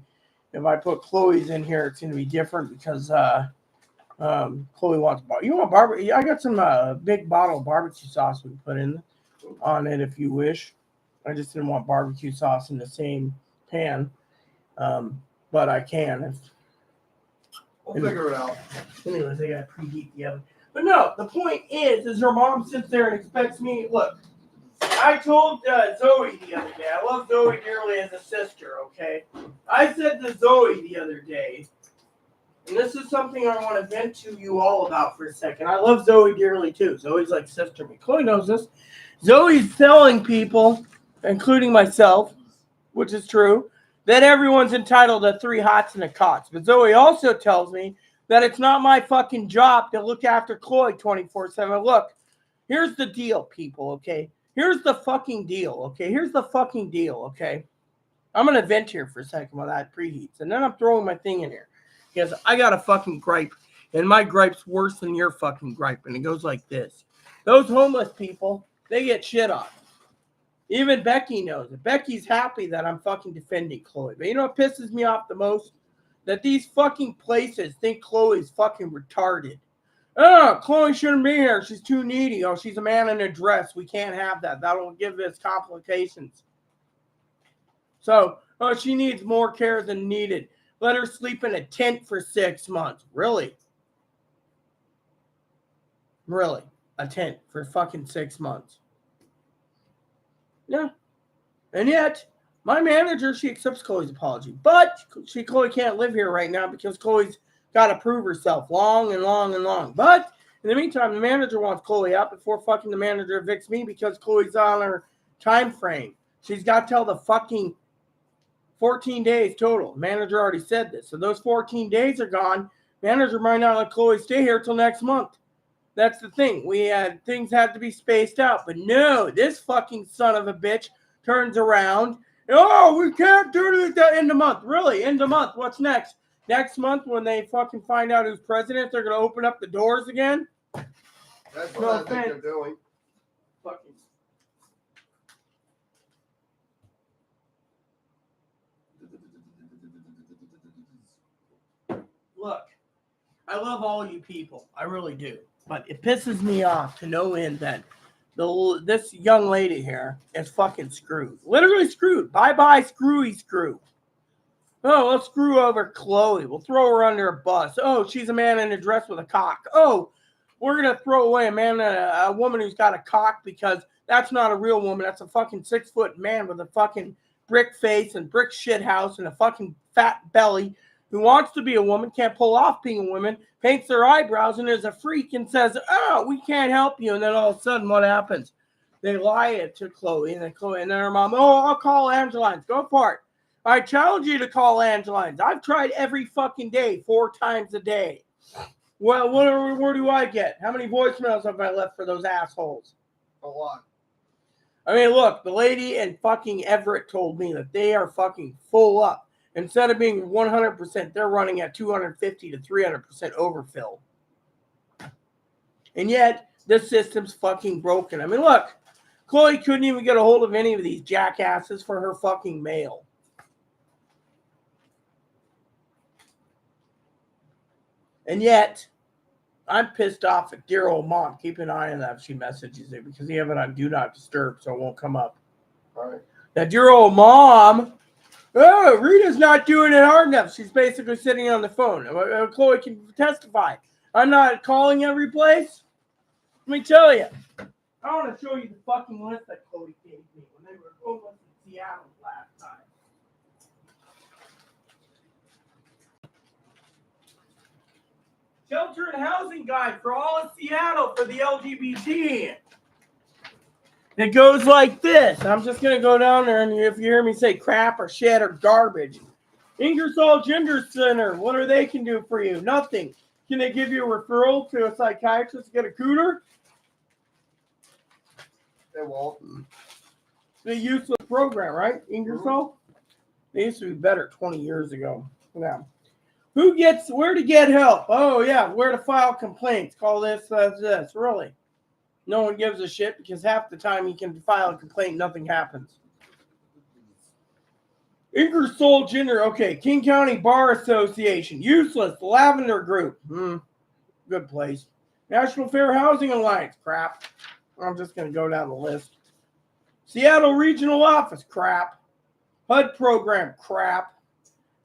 if I put Chloe's in here, it's going to be different because Chloe wants you want barbecue? I got some big bottle of barbecue sauce we can put in on it if you wish. I just didn't want barbecue sauce in the same pan, but I can. We'll figure it out. Anyways, I got to preheat the oven. But no, the point is her mom sits there and expects me. Look, I told Zoe the other day. I love Zoe dearly as a sister. Okay, I said to Zoe the other day. And this is something I want to vent to you all about for a second. I love Zoe dearly, too. Zoe's like sister to me. Chloe knows this. Zoe's telling people, including myself, which is true, that everyone's entitled to 3 hots and a cots. But Zoe also tells me that it's not my fucking job to look after Chloe 24/7. Look, Here's the deal, people, okay? Here's the fucking deal, okay? Here's the fucking deal, okay? I'm going to vent here for a second while that preheats. And then I'm throwing my thing in here. Because I got a fucking gripe. And my gripe's worse than your fucking gripe. And it goes like this. Those homeless people, they get shit on. Even Becky knows it. Becky's happy that I'm fucking defending Chloe. But you know what pisses me off the most? That these fucking places think Chloe's fucking retarded. Oh, Chloe shouldn't be here. She's too needy. Oh, she's a man in a dress. We can't have that. That'll give us complications. So, oh, she needs more care than needed. Let her sleep in a tent for 6 months. Really? Really? A tent for fucking 6 months. Yeah. And yet, my manager, she accepts Chloe's apology. But Chloe can't live here right now because Chloe's got to prove herself long and long and long. But in the meantime, the manager wants Chloe out before fucking the manager evicts me because Chloe's on her time frame. She's got to tell the fucking 14 days total. Manager already said this. So those 14 days are gone. Manager might not let Chloe stay here till next month. That's the thing. Things had to be spaced out. But no, this fucking son of a bitch turns around. Oh, we can't do it at the end of the month. Really? End of the month. What's next? Next month, when they fucking find out who's president, they're going to open up the doors again? That's what I think they're doing. Fucking. Look, I love all you people. I really do. But it pisses me off to no end that this young lady here is fucking screwed. Literally screwed. Bye-bye, screwy screw. Oh, let's screw over Chloe. We'll throw her under a bus. Oh, she's a man in a dress with a cock. Oh, we're going to throw away a woman who's got a cock because that's not a real woman. That's a fucking 6-foot man with a fucking brick face and brick shit house and a fucking fat belly who wants to be a woman, can't pull off being a woman, paints their eyebrows and is a freak and says, oh, we can't help you. And then all of a sudden, what happens? They lie it to Chloe and then her mom, oh, I'll call Angelines. Go for it. I challenge you to call Angelines. I've tried every fucking day, 4 times a day. Well, where do I get? How many voicemails have I left for those assholes? A lot. I mean, look, the lady in fucking Everett told me that they are fucking full up. Instead of being 100%, they're running at 250 to 300% overfill. And yet, this system's fucking broken. I mean, look, Chloe couldn't even get a hold of any of these jackasses for her fucking mail. And yet, I'm pissed off at dear old mom. Keep an eye on that if she messages it because you have it on Do Not Disturb, so it won't come up. All right. That dear old mom, oh, Rita's not doing it hard enough. She's basically sitting on the phone. Chloe can testify. I'm not calling every place. Let me tell you. I want to show you the fucking list that Chloe gave me when they were homeless in Seattle last time. Shelter and housing guide for all of Seattle for the LGBT. It goes like this. I'm just going to go down there, and if you hear me say crap or shit or garbage. Ingersoll Gender Center, what are they can do for you? Nothing. Can they give you a referral to a psychiatrist to get a cooter? They won't. It's a useless program, right? Ingersoll? They used to be better 20 years ago. Now. Where to get help? Oh, yeah, where to file complaints. Call this. Really. No one gives a shit because half the time you can file a complaint, nothing happens. Ingersoll Gender. Okay, King County Bar Association. Useless. The Lavender Group. Good place. National Fair Housing Alliance. Crap. I'm just going to go down the list. Seattle Regional Office. Crap. HUD Program. Crap.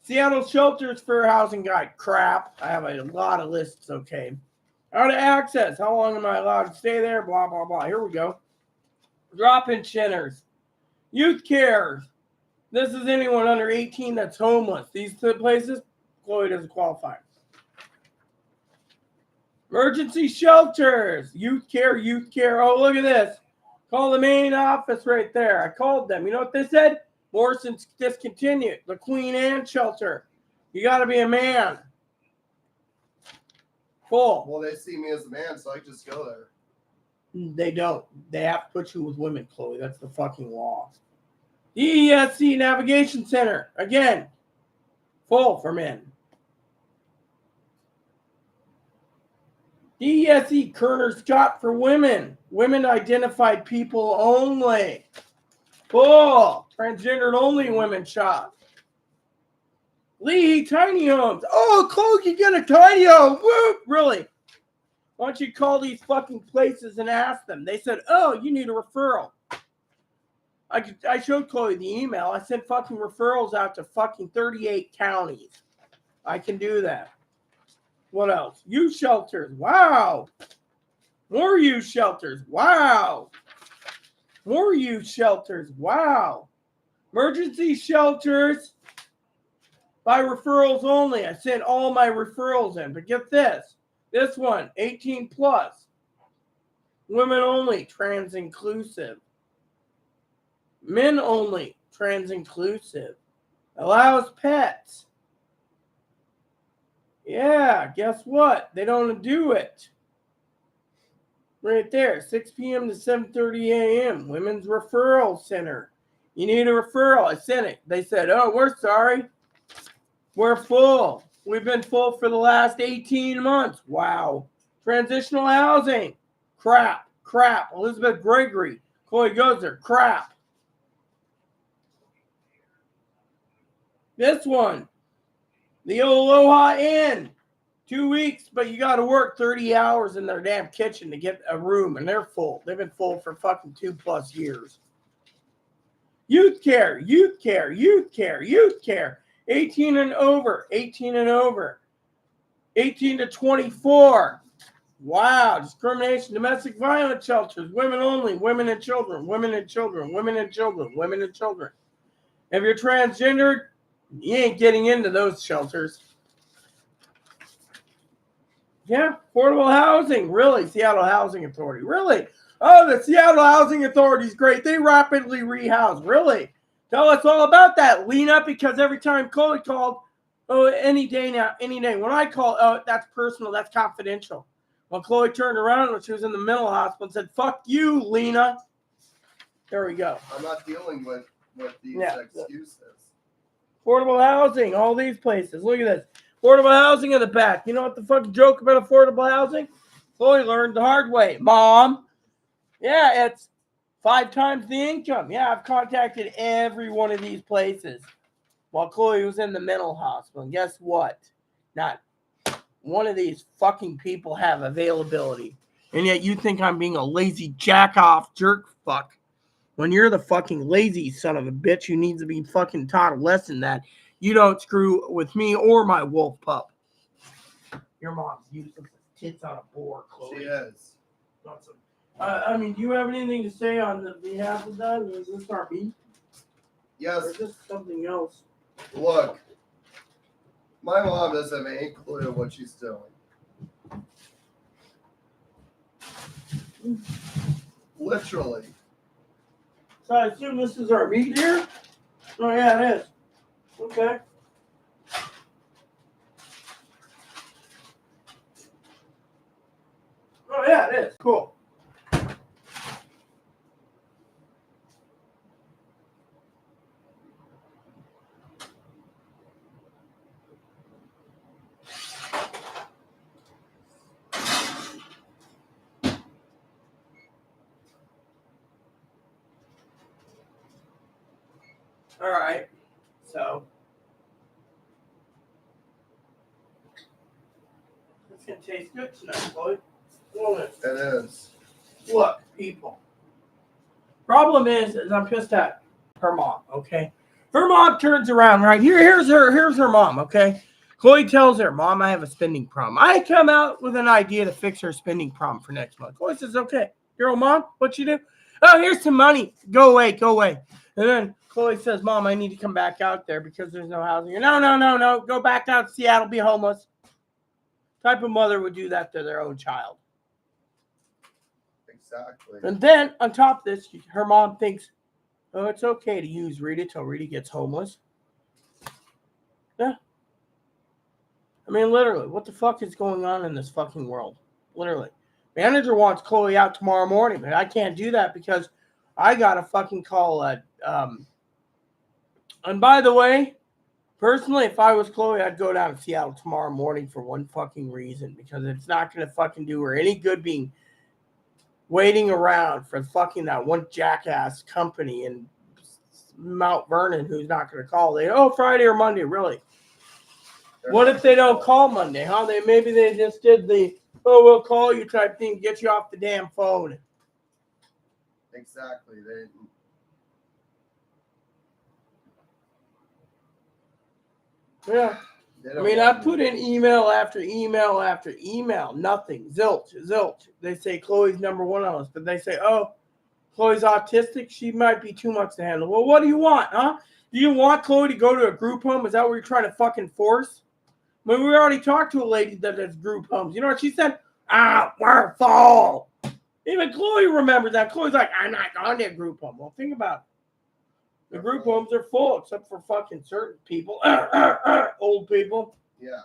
Seattle Shelters Fair Housing Guide. Crap. I have a lot of lists, okay. How to access. How long am I allowed to stay there? Blah, blah, blah. Here we go. Drop-in centers. Youth care. This is anyone under 18 that's homeless. These places, Chloe doesn't qualify. Emergency shelters. Youth care. Oh, look at this. Call the main office right there. I called them. You know what they said? Morrison's discontinued. The Queen Anne shelter. You got to be a man. Full. Well, they see me as a man, so I just go there. They don't. They have to put you with women, Chloe. That's the fucking law. DESC Navigation Center. Again, full for men. DESE Kerner Scott for women. Women identified people only. Full. Transgendered only women shop. Lee Tiny Homes. Oh, Chloe, you get a tiny home. Woo! Really? Why don't you call these fucking places and ask them? They said, oh, you need a referral. I showed Chloe the email. I sent fucking referrals out to fucking 38 counties. I can do that. What else? Youth shelters. Wow. More youth shelters. Wow. More youth shelters. Wow. Emergency shelters by referrals only. I sent all my referrals in. But get this. This one, 18 plus. Women only, trans inclusive. Men only, trans inclusive. Allows pets. Yeah, guess what? They don't do it. Right there, 6 p.m. to 7:30 a.m. Women's Referral Center. You need a referral. I sent it. They said, oh, we're sorry. We're full. We've been full for the last 18 months. Wow. Transitional housing. Crap. Elizabeth Gregory. Chloe goes there. Crap. This one. The Aloha Inn. 2 weeks, but you got to work 30 hours in their damn kitchen to get a room, and they're full. They've been full for fucking 2+ years. Youth care. 18 and over. 18 to 24. Wow. Discrimination, domestic violence shelters, women only, women and children. If you're transgendered, you ain't getting into those shelters. Yeah, affordable housing. Really? Seattle Housing Authority. Really? Oh, the Seattle Housing Authority is great. They rapidly rehouse. Really? Tell us all about that, Lena, because every time Chloe called, oh, any day now, any day. When I call, oh, that's personal, that's confidential. When Chloe turned around when she was in the mental hospital and said, fuck you, Lena. There we go. I'm not dealing with these excuses. Affordable housing, all these places. Look at this. Affordable housing in the back. You know what the fucking joke about affordable housing? Chloe learned the hard way. Mom. Yeah, it's 5 times the income. Yeah, I've contacted every one of these places while Chloe was in the mental hospital. And guess what? Not one of these fucking people have availability. And yet you think I'm being a lazy jack-off jerk fuck. When you're the fucking lazy son of a bitch who needs to be fucking taught a lesson that you don't screw with me or my wolf pup. Your mom's useless tits on a board, Chloe. She is. I mean, do you have anything to say on the behalf of that? Is this our beat? Yes. Or is this something else? Look, my mom doesn't have any clue what she's doing. Literally. So I assume this is our meat here? Oh, yeah, it is. Okay. Oh, yeah, it is. Cool. All right. So it's going to taste good tonight, Chloe. It is. Look, people. Problem is I'm pissed at her mom, okay? Her mom turns around, right? Here's her mom, okay? Chloe tells her, Mom, I have a spending problem. I come out with an idea to fix her spending problem for next month. Chloe says, okay. Your old mom, what you do? Oh, here's some money. Go away. And then Chloe says, Mom, I need to come back out there because there's no housing. No. Go back out to Seattle, be homeless. What type of mother would do that to their own child? Exactly. And then on top of this, her mom thinks, oh, it's okay to use Rita till Rita gets homeless. Yeah. I mean, literally, what the fuck is going on in this fucking world? Literally. Manager wants Chloe out tomorrow morning, but I can't do that because I got to fucking call and by the way, personally, if I was Chloe, I'd go down to Seattle tomorrow morning for one fucking reason, because it's not going to fucking do her any good being waiting around for fucking that one jackass company in Mount Vernon who's not going to call. Friday or Monday, really? What if they don't call Monday, huh? Maybe they just did the, we'll call you type thing, get you off the damn phone. Exactly. Yeah. I mean, I put in email after email after email. Nothing. Zilch. They say Chloe's number one on us, but they say, Chloe's autistic. She might be too much to handle. Well, what do you want, huh? Do you want Chloe to go to a group home? Is that what you're trying to fucking force? I mean, we already talked to a lady that does group homes. You know what she said? We're full. Even Chloe remembers that. Chloe's like, I'm not going to a group home. Well, think about it. The group homes are full, except for fucking certain people. Old people. Yeah.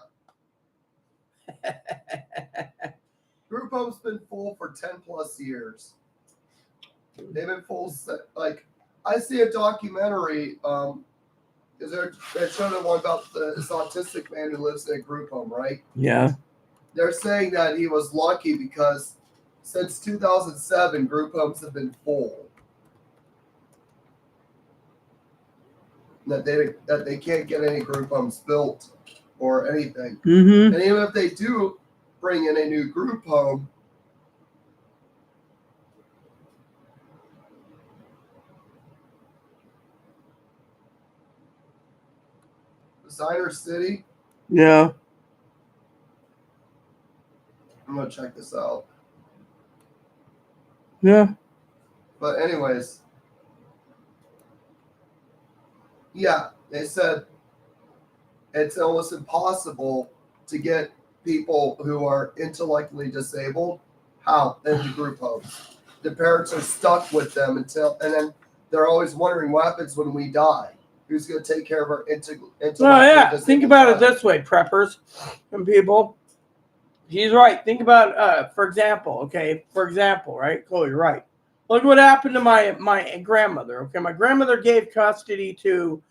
Group homes been full for 10 plus years. They've been full. Like, I see a documentary. Is there? They're showing one about this autistic man who lives in a group home, right? Yeah. They're saying that he was lucky because since 2007, group homes have been full. That they can't get any group homes built or anything. Mm-hmm. And even if they do bring in a new group home, Designer City. Yeah. I'm gonna check this out. Yeah. But anyways, yeah, they said it's almost impossible to get people who are intellectually disabled out into group homes. The parents are stuck with them and then they're always wondering what happens when we die. Who's going to take care of our intellectually disabled Think about it child? this way, preppers and people. He's right. Think about, for example, right? Chloe, right. Look what happened to my grandmother. Okay, my grandmother gave custody to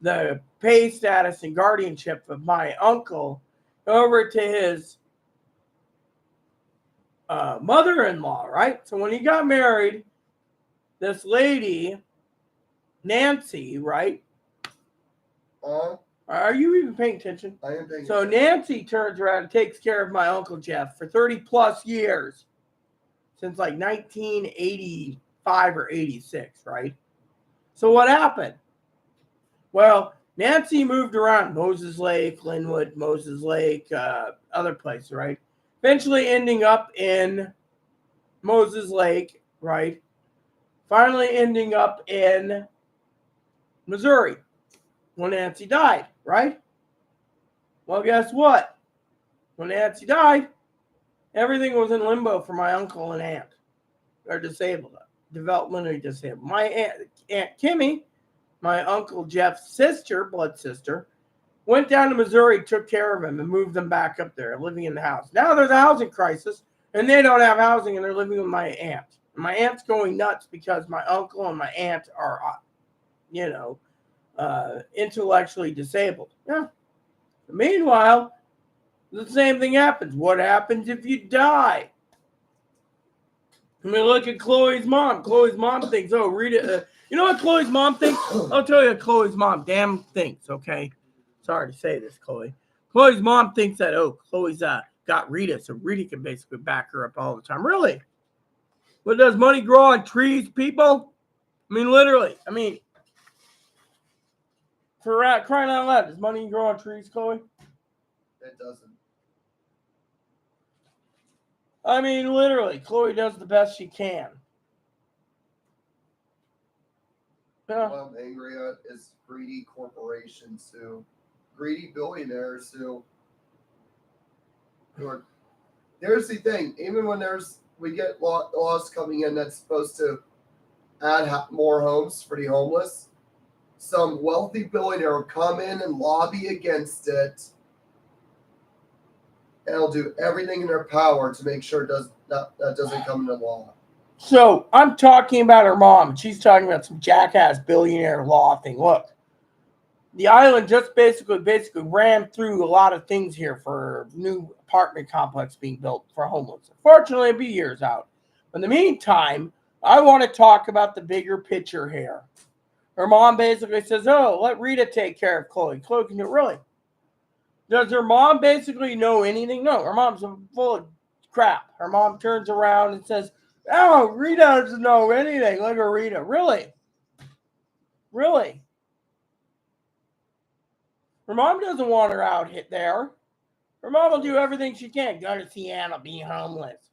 the pay status and guardianship of my uncle over to his mother-in-law, right? So when he got married, this lady, Nancy, right? Are you even paying attention? I am paying So attention. Nancy turns around and takes care of my Uncle Jeff for 30 plus years, since like 1985 or 86, right? So what happened? Well, Nancy moved around Moses Lake, Linwood, Moses Lake, other places, right? Eventually ending up in Moses Lake, right? Finally ending up in Missouri when Nancy died, right? Well, guess what? When Nancy died, everything was in limbo for my uncle and aunt. They're disabled, developmentally disabled. My aunt Kimmy, my uncle Jeff's sister, blood sister, went down to Missouri, took care of him, and moved them back up there, living in the house. Now there's a housing crisis, and they don't have housing, and they're living with my aunt. My aunt's going nuts because my uncle and my aunt are, intellectually disabled. Yeah. Meanwhile, the same thing happens. What happens if you die? I mean, look at Chloe's mom. Chloe's mom thinks, Rita, you know what Chloe's mom thinks? I'll tell you what Chloe's mom damn thinks, okay? Sorry to say this, Chloe. Chloe's mom thinks that, Chloe's got Rita, so Rita can basically back her up all the time. Really? But does money grow on trees, people? I mean, literally. I mean, for crying out loud, does money grow on trees, Chloe? It doesn't. I mean, literally, Chloe does the best she can. Yeah. What I'm angry at is greedy corporations greedy billionaires who are. Here's the thing: even when we get laws coming in that's supposed to add more homes for the homeless, some wealthy billionaire will come in and lobby against it, and will do everything in their power to make sure it does That doesn't come into law. So I'm talking about her mom. She's talking about some jackass billionaire law thing. Look, the island just basically ran through a lot of things here for new apartment complex being built for homeless. Fortunately, it'll be years out. In the meantime, I want to talk about the bigger picture here. Her mom basically says, "Oh, let Rita take care of Chloe. Chloe can do it." Really? Does her mom basically know anything? No, her mom's full of crap. Her mom turns around and says, "Oh, Rita doesn't know anything. Look at Rita." Really? Really? Her mom doesn't want her out there. Her mom will do everything she can. Go to Seattle, be homeless.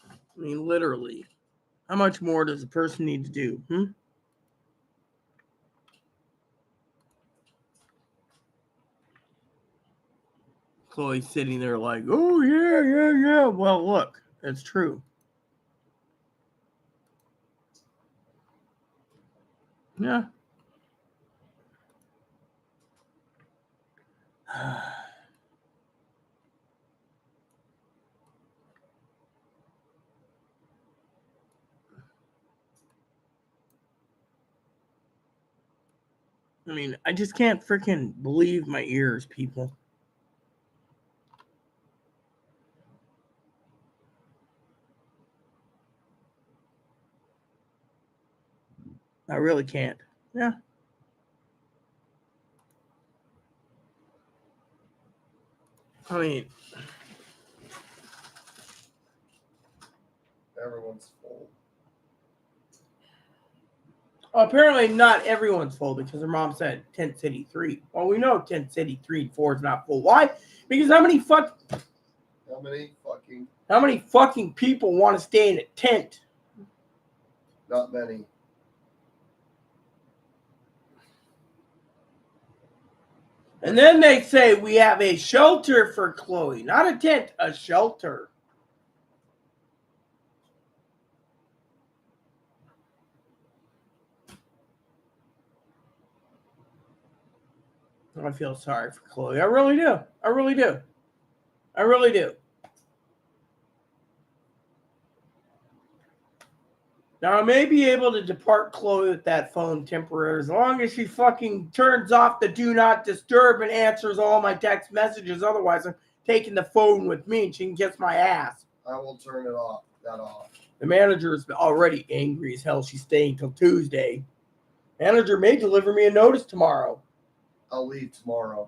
I mean, literally. How much more does a person need to do? Chloe's sitting there like, "Oh, yeah. Well, look, it's true. Yeah." I mean, I just can't freaking believe my ears, people. I really can't. Yeah. I mean, Everyone's full. apparently not everyone's full because her mom said Tent City 3. Well, we know Tent City 3 and 4 is not full. Why? Because how many fucking people want to stay in a tent? Not many. And then they say we have a shelter for Chloe. Not a tent, a shelter. I feel sorry for Chloe. I really do. I really do. I really do. Now, I may be able to depart Chloe with that phone temporarily as long as she fucking turns off the do not disturb and answers all my text messages. Otherwise, I'm taking the phone with me and she can kiss my ass. I will turn it off. The manager is already angry as hell. She's staying till Tuesday. Manager may deliver me a notice tomorrow. I'll leave tomorrow.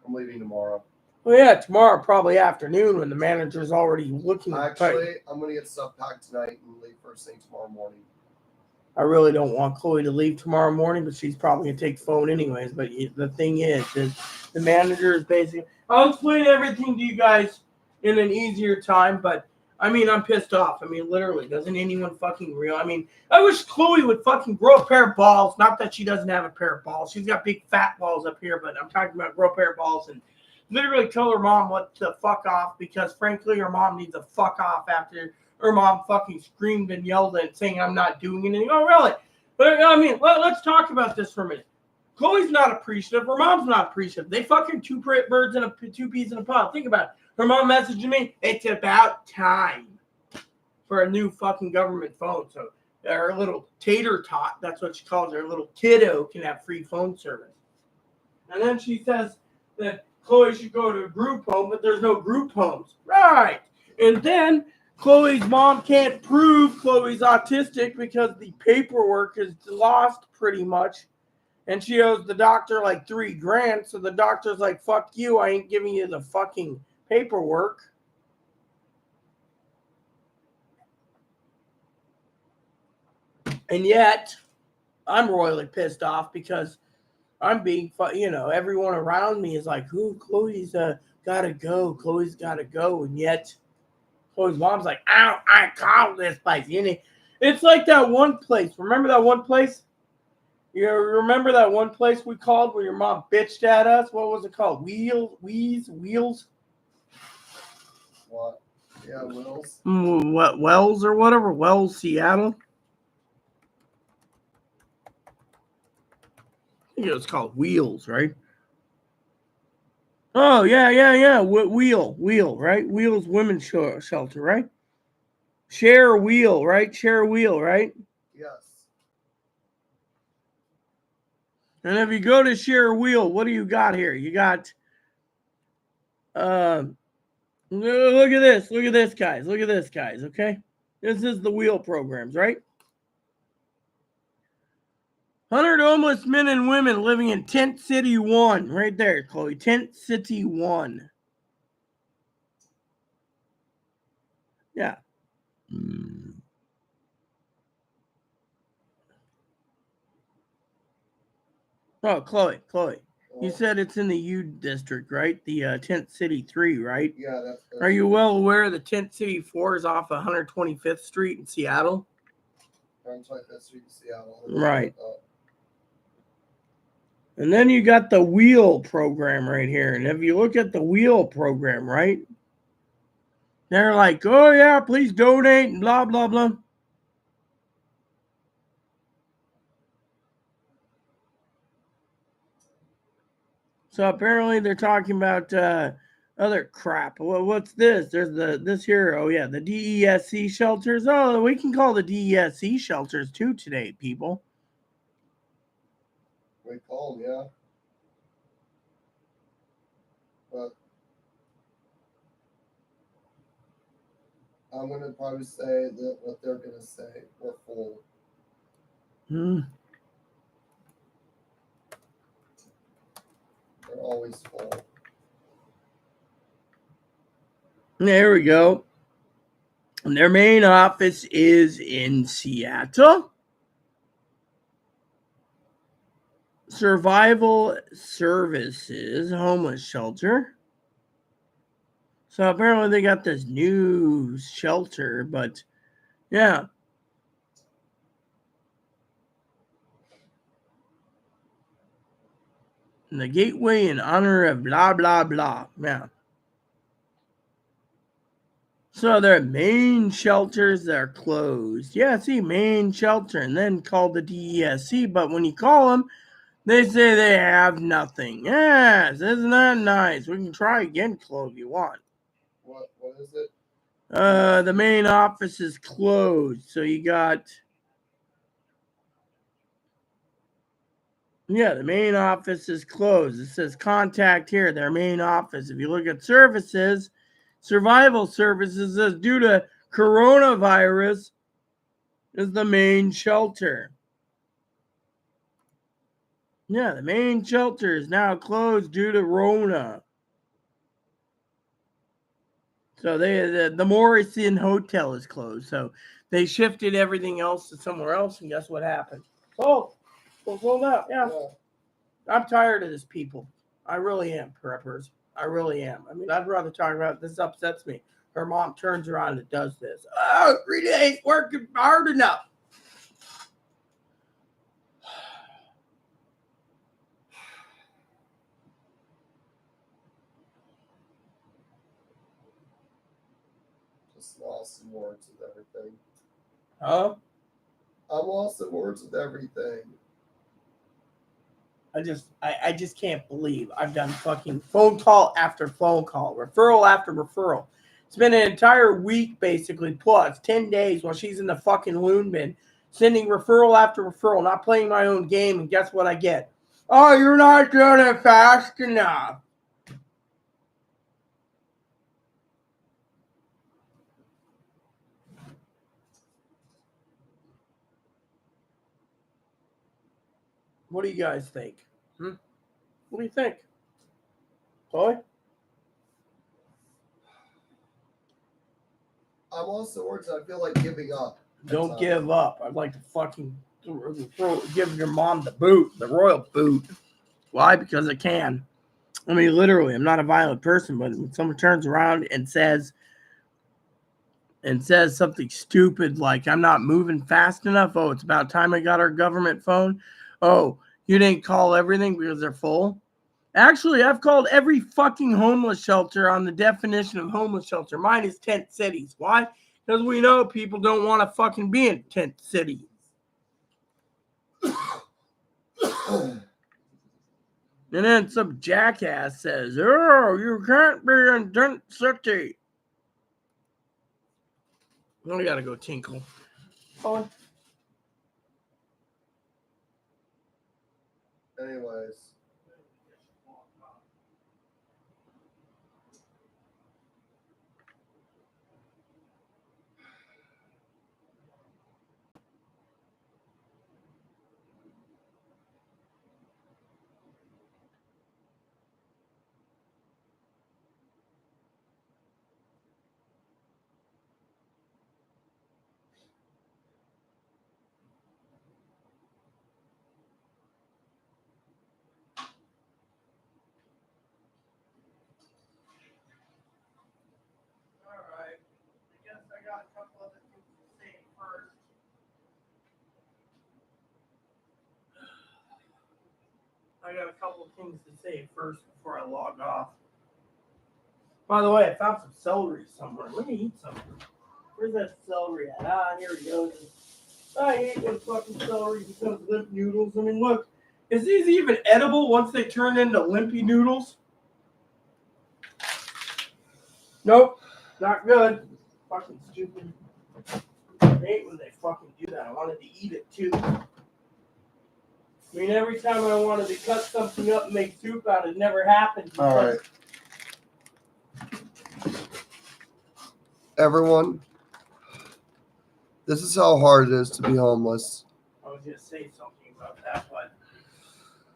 I'm leaving tomorrow. Well, yeah, tomorrow, probably afternoon when the manager's already looking. Actually, I'm going to get stuff packed tonight and leave first thing tomorrow morning. I really don't want Chloe to leave tomorrow morning, but she's probably going to take the phone anyways. But the thing is the manager is basically... I'll explain everything to you guys in an easier time, but I mean, I'm pissed off. I mean, literally, doesn't anyone fucking real? I mean, I wish Chloe would fucking grow a pair of balls. Not that she doesn't have a pair of balls. She's got big fat balls up here, but I'm talking about grow a pair of balls and literally tell her mom what to fuck off because, frankly, her mom needs to fuck off after her mom fucking screamed and yelled and saying, "I'm not doing anything." Oh, really? But, I mean, let's talk about this for a minute. Chloe's not appreciative. Her mom's not appreciative. They fucking two birds and two peas in a pod. Think about it. Her mom messaging me, "It's about time for a new fucking government phone." So her little tater tot, that's what she calls her little kiddo, can have free phone service. And then she says that Chloe should go to a group home, but there's no group homes. Right. And then Chloe's mom can't prove Chloe's autistic because the paperwork is lost pretty much. And she owes the doctor like $3,000. So the doctor's like, "Fuck you. I ain't giving you the fucking paperwork." And yet, I'm royally pissed off because I'm being, everyone around me is like, "Ooh, Chloe's gotta go. Chloe's gotta go." And yet, Chloe's mom's like, "Ow, I called this place." It's like that one place. Remember that one place? You remember that one place we called where your mom bitched at us? What was it called? Wheels? What? Yeah, Wills. What, Wells or whatever? Wells, Seattle? I think it was called Wheels, right? Oh, Oh, yeah. Wheel, right? Wheel's women's shelter, right? Share Wheel, right? Share Wheel, right? Yes. And if you go to Share Wheel, what do you got here? You got, look at this. Look at this, guys. Look at this, guys, okay? This is the Wheel programs, right? 100 homeless men and women living in Tent City 1. Right there, Chloe. Tent City 1. Yeah. Oh, Chloe. You said it's in the U district, right? The Tent City 3, right? Yeah, that's Are you well aware the Tent City 4 is off 125th Street in Seattle? 125th Street in Seattle. Right. And then you got the Wheel program right here. And if you look at the Wheel program, right? They're like, oh, yeah, please donate and blah, blah, blah. So apparently they're talking about other crap. Well, what's this? There's this here. Oh, yeah, the DESC shelters. Oh, we can call the DESC shelters too today, people. We call them, yeah. But I'm going to probably say that what they're going to say, we're full. They're always full. There we go. And their main office is in Seattle. Survival Services Homeless Shelter. So apparently they got this new shelter, but yeah. And the gateway in honor of blah, blah, blah. Yeah. So their main shelters are closed. Yeah, see, main shelter, and then called the DESC. But when you call them, they say they have nothing. Yes, isn't that nice? We can try again, Chloe, if you want. What is it? The main office is closed. So you got... Yeah, the main office is closed. It says contact here, their main office. If you look at services, survival services says due to coronavirus is the main shelter. Yeah, the main shelter is now closed due to Rona. So the Morrison Hotel is closed. So they shifted everything else to somewhere else, and guess what happened? Oh, well, sold out. Yeah. I'm tired of this, people. I really am, preppers. I really am. I mean, I'd rather talk about this. Upsets me. Her mom turns around and does this. Oh, 3 days working hard enough. Just lost some words with everything. Huh? I'm lost in words with everything. I just can't believe I've done fucking phone call after phone call, referral after referral. It's been an entire week, basically, plus 10 days while she's in the fucking loon bin, sending referral after referral, not playing my own game, and guess what I get? Oh, you're not doing it fast enough. What do you guys think? What do you think? Chloe? I'm lost in words. I feel like giving up. Don't give up. I'd like to fucking give your mom the boot, the royal boot. Why? Because I can. I mean, literally, I'm not a violent person, but when someone turns around and says something stupid like, I'm not moving fast enough. Oh, it's about time I got our government phone. Oh, you didn't call everything because they're full. Actually, I've called every fucking homeless shelter on the definition of homeless shelter. Mine is tent cities. Why? Because we know people don't want to fucking be in tent cities. And then some jackass says, "Oh, you can't be in Dent City." We gotta go tinkle. Oh. Anyways. Alright. I guess I got a couple other things to say first. I got a couple of things to say first before I log off. By the way, I found some celery somewhere. Let me eat some. Where's that celery at? Ah, here it goes. I hate when fucking celery becomes limp noodles. I mean, look, is these even edible once they turn into limpy noodles? Nope, not good. Fucking stupid. I hate when they fucking do that. I wanted to eat it too. I mean, every time I wanted to cut something up and make soup out, it never happened. All right. Everyone, this is how hard it is to be homeless. I was going to say something about that, but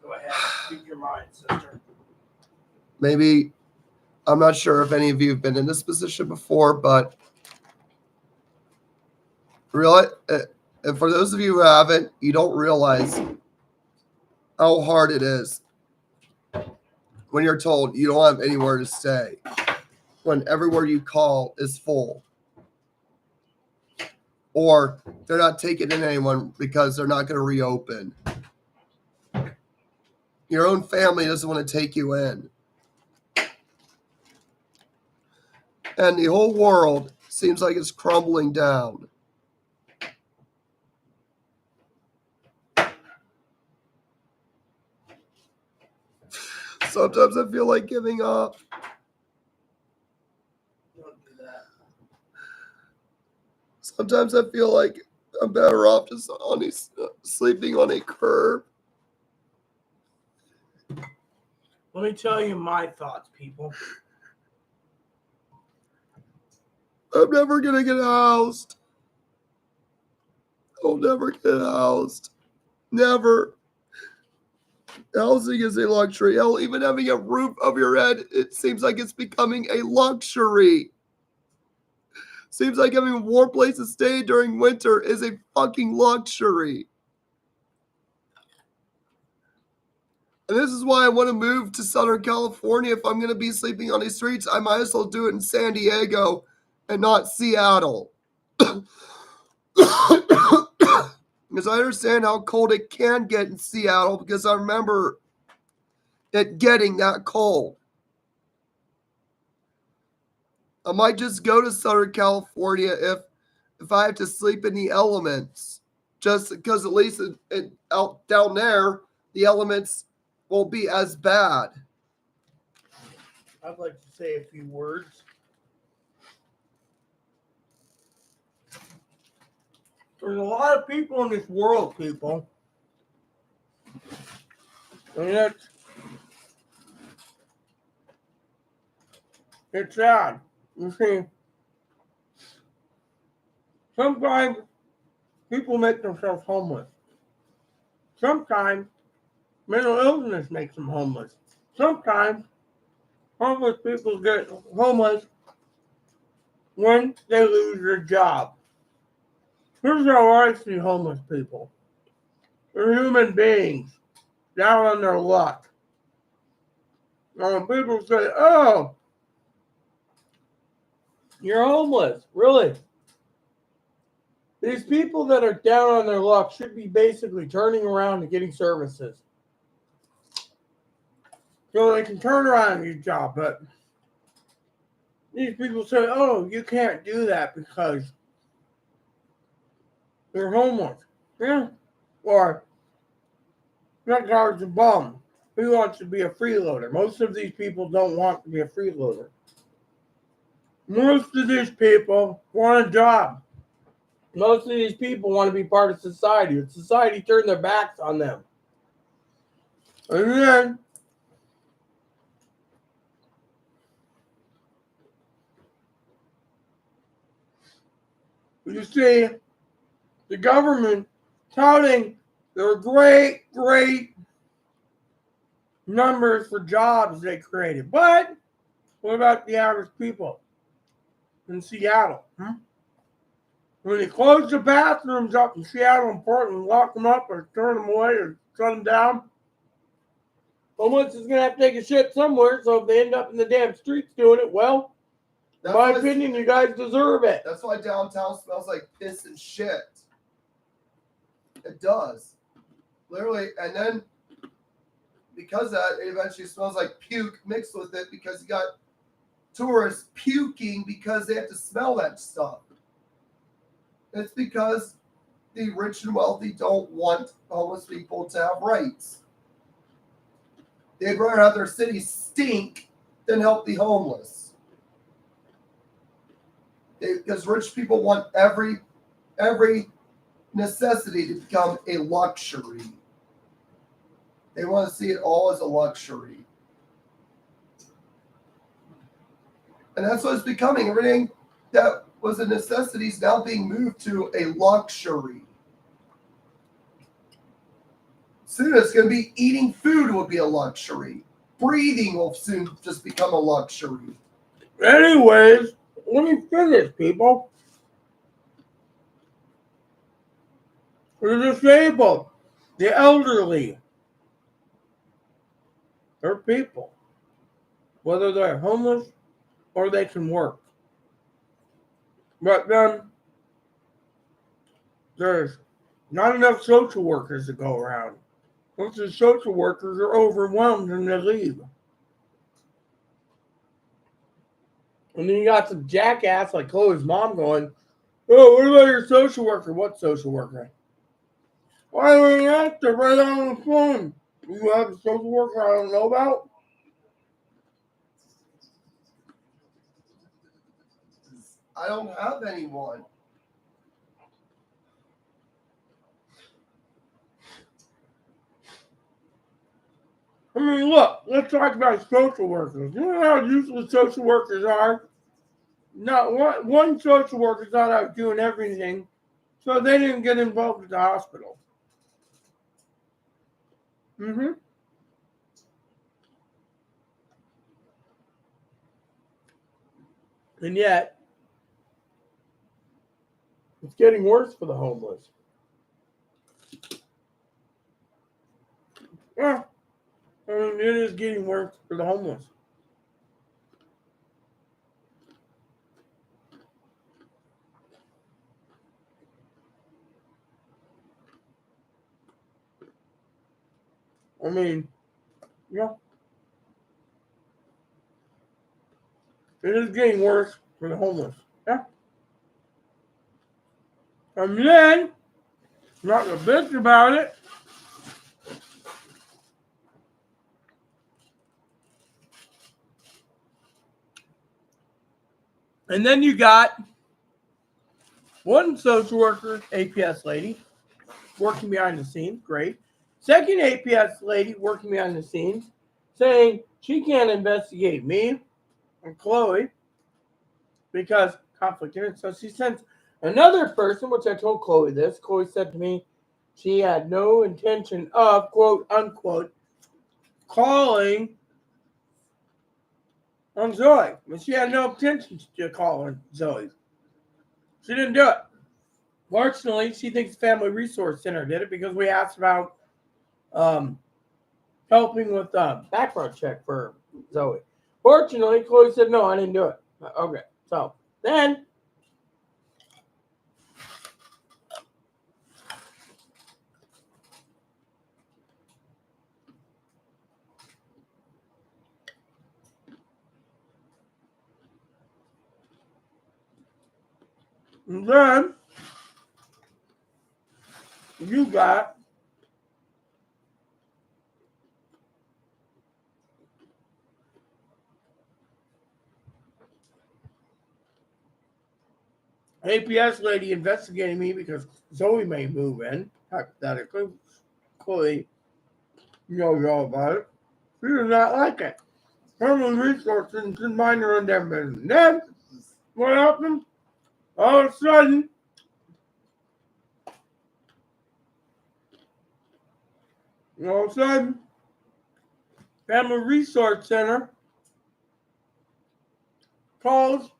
go ahead. Speak your mind, sister. Maybe, I'm not sure if any of you have been in this position before, but and for those of you who haven't, you don't realize how hard it is when you're told you don't have anywhere to stay, when everywhere you call is full, or they're not taking in anyone because they're not going to reopen. Your own family doesn't want to take you in. And the whole world seems like it's crumbling down. Sometimes I feel like giving up. Don't do that. Sometimes I feel like I'm better off just sleeping on a curb. Let me tell you my thoughts, people. I'm never going to get housed. I'll never get housed. Never. Housing is a luxury. Hell, even having a roof over your head, it seems like it's becoming a luxury. Seems like having a warm place to stay during winter is a fucking luxury. And this is why I want to move to Southern California. If I'm going to be sleeping on these streets, I might as well do it in San Diego and not Seattle. Because I understand how cold it can get in Seattle, because I remember it getting that cold. I might just go to Southern California if I have to sleep in the elements, just because at least out down there, the elements won't be as bad. I'd like to say a few words. There's a lot of people in this world, people. And it's sad. You see, sometimes people make themselves homeless. Sometimes mental illness makes them homeless. Sometimes homeless people get homeless when they lose their job. Here's how I see homeless people. They're human beings, down on their luck. Now when people say, "Oh, you're homeless," really? These people that are down on their luck should be basically turning around and getting services. So they can turn around and get a job, but these people say, "Oh, you can't do that because you're homeless." Yeah. Or that guy's a bum. who wants to be a freeloader? Most of these people don't want to be a freeloader. Most of these people want a job. Most of these people want to be part of society. But society turned their backs on them. And then you see the government touting their great numbers for jobs they created. But what about the average people in Seattle? When they close the bathrooms up in Seattle and Portland, lock them up or turn them away or shut them down, homeless is going to have to take a shit somewhere. So if they end up in the damn streets doing it, well, in my opinion, you guys deserve it. That's why downtown smells like piss and shit. It does. Literally. And then because of that, it eventually smells like puke mixed with it because you got tourists puking because they have to smell that stuff. It's because the rich and wealthy don't want homeless people to have rights. They'd rather have their city stink than help the homeless. Because rich people want every necessity to become a luxury. They want to see it all as a luxury. And that's what it's becoming. Everything that was a necessity is now being moved to a luxury. Soon it's going to be eating food will be a luxury. Breathing will soon just become a luxury. Anyways, let me finish, people. The disabled, the elderly, they're people. Whether they're homeless or they can work. But then there's not enough social workers to go around. Most of the social workers are overwhelmed and they leave. And then you got some jackass like Chloe's mom going, "Oh, what about your social worker?" What social worker? Why do you have to write on the phone? You have a social worker I don't know about? I don't have anyone. I mean, look, let's talk about social workers. You know how useless social workers are? Not one social worker thought out doing everything, so they didn't get involved with the hospital. And yet, it's getting worse for the homeless. Yeah, I mean, it is getting worse for the homeless. I mean, yeah. It is getting worse for the homeless. Yeah. And then, not a bitch about it. And then you got one social worker, APS lady, working behind the scenes. Great. Second APS lady working behind the scenes saying she can't investigate me and Chloe because conflict of interest. So she sends another person, which I told Chloe this. Chloe said to me she had no intention of, quote unquote, calling on Zoe. But she had no intention to call on Zoe. She didn't do it. Fortunately, she thinks the Family Resource Center did it because we asked about helping with background check for Zoe. Fortunately, Chloe said, no, I didn't do it. Okay, so then you got APS lady investigating me because Zoe may move in, hypothetically. Chloe, you know all about it. She does not like it. Human resources didn't mind her own damn business. Then, what happened? All of a sudden, Family Resource Center calls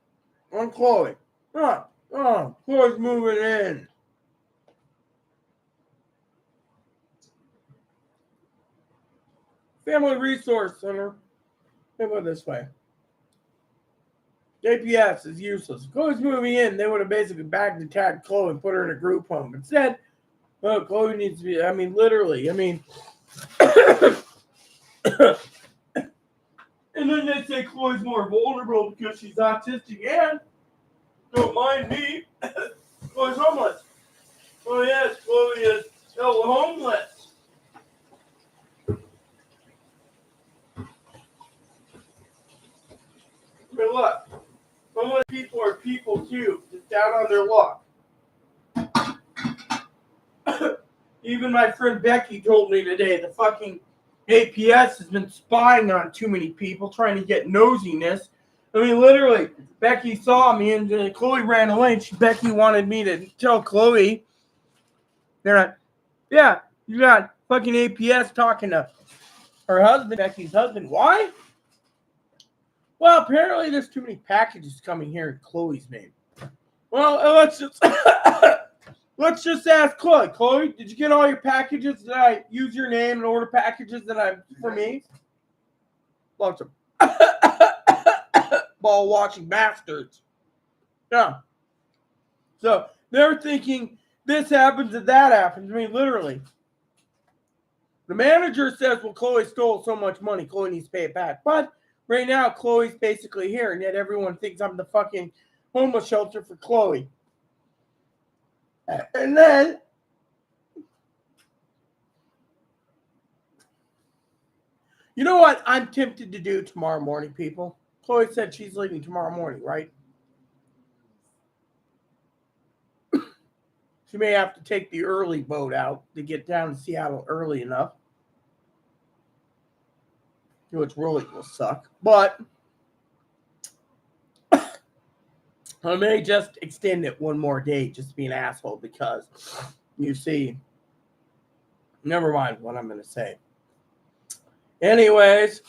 on Chloe. Chloe's moving in. Family Resource Center. Think of it this way. JPS is useless. If Chloe's moving in, they would have basically bagged and tagged Chloe and put her in a group home. Instead, Chloe needs to be, literally. And then they say Chloe's more vulnerable because she's autistic and, don't mind me, Chloe's homeless. Oh yes, Chloe is homeless. But look, homeless people are people too, just down on their luck. Even my friend Becky told me today the fucking APS has been spying on too many people, trying to get nosiness. Literally, Becky saw me and Chloe ran away, and Becky wanted me to tell Chloe, yeah, you got fucking APS talking to her husband, Becky's husband. Why? Well, apparently there's too many packages coming here in Chloe's name. Well, let's just ask Chloe. Chloe, did you get all your packages? Did I use your name and order packages for me? Lots of ball watching bastards. Yeah. So they're thinking this happens and that happens. Literally. The manager says, well, Chloe stole so much money. Chloe needs to pay it back. But right now, Chloe's basically here, and yet everyone thinks I'm the fucking homeless shelter for Chloe. And then, you know what I'm tempted to do tomorrow morning, people? Chloe said she's leaving tomorrow morning, right? She may have to take the early boat out to get down to Seattle early enough, which really will suck. But I may just extend it one more day just to be an asshole because, you see, never mind what I'm going to say. Anyways,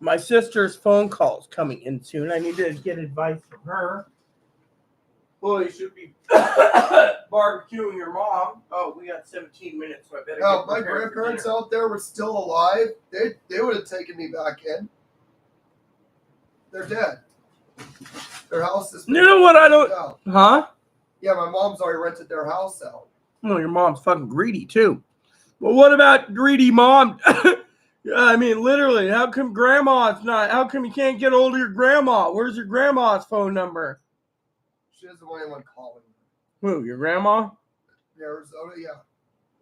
my sister's phone call is coming in soon. I need to get advice from her. Well, you should be barbecuing your mom. Oh, we got 17 minutes, so I better get my grandparents out there were still alive. They would have taken me back in. They're dead. Their house is... You know what I don't... out. Huh? Yeah, my mom's already rented their house out. Well, your mom's fucking greedy, too. Well, what about greedy mom? Literally, how come grandma's not... How come you can't get hold of your grandma? Where's your grandma's phone number? She doesn't want anyone calling Who, her. your grandma? Arizona, yeah.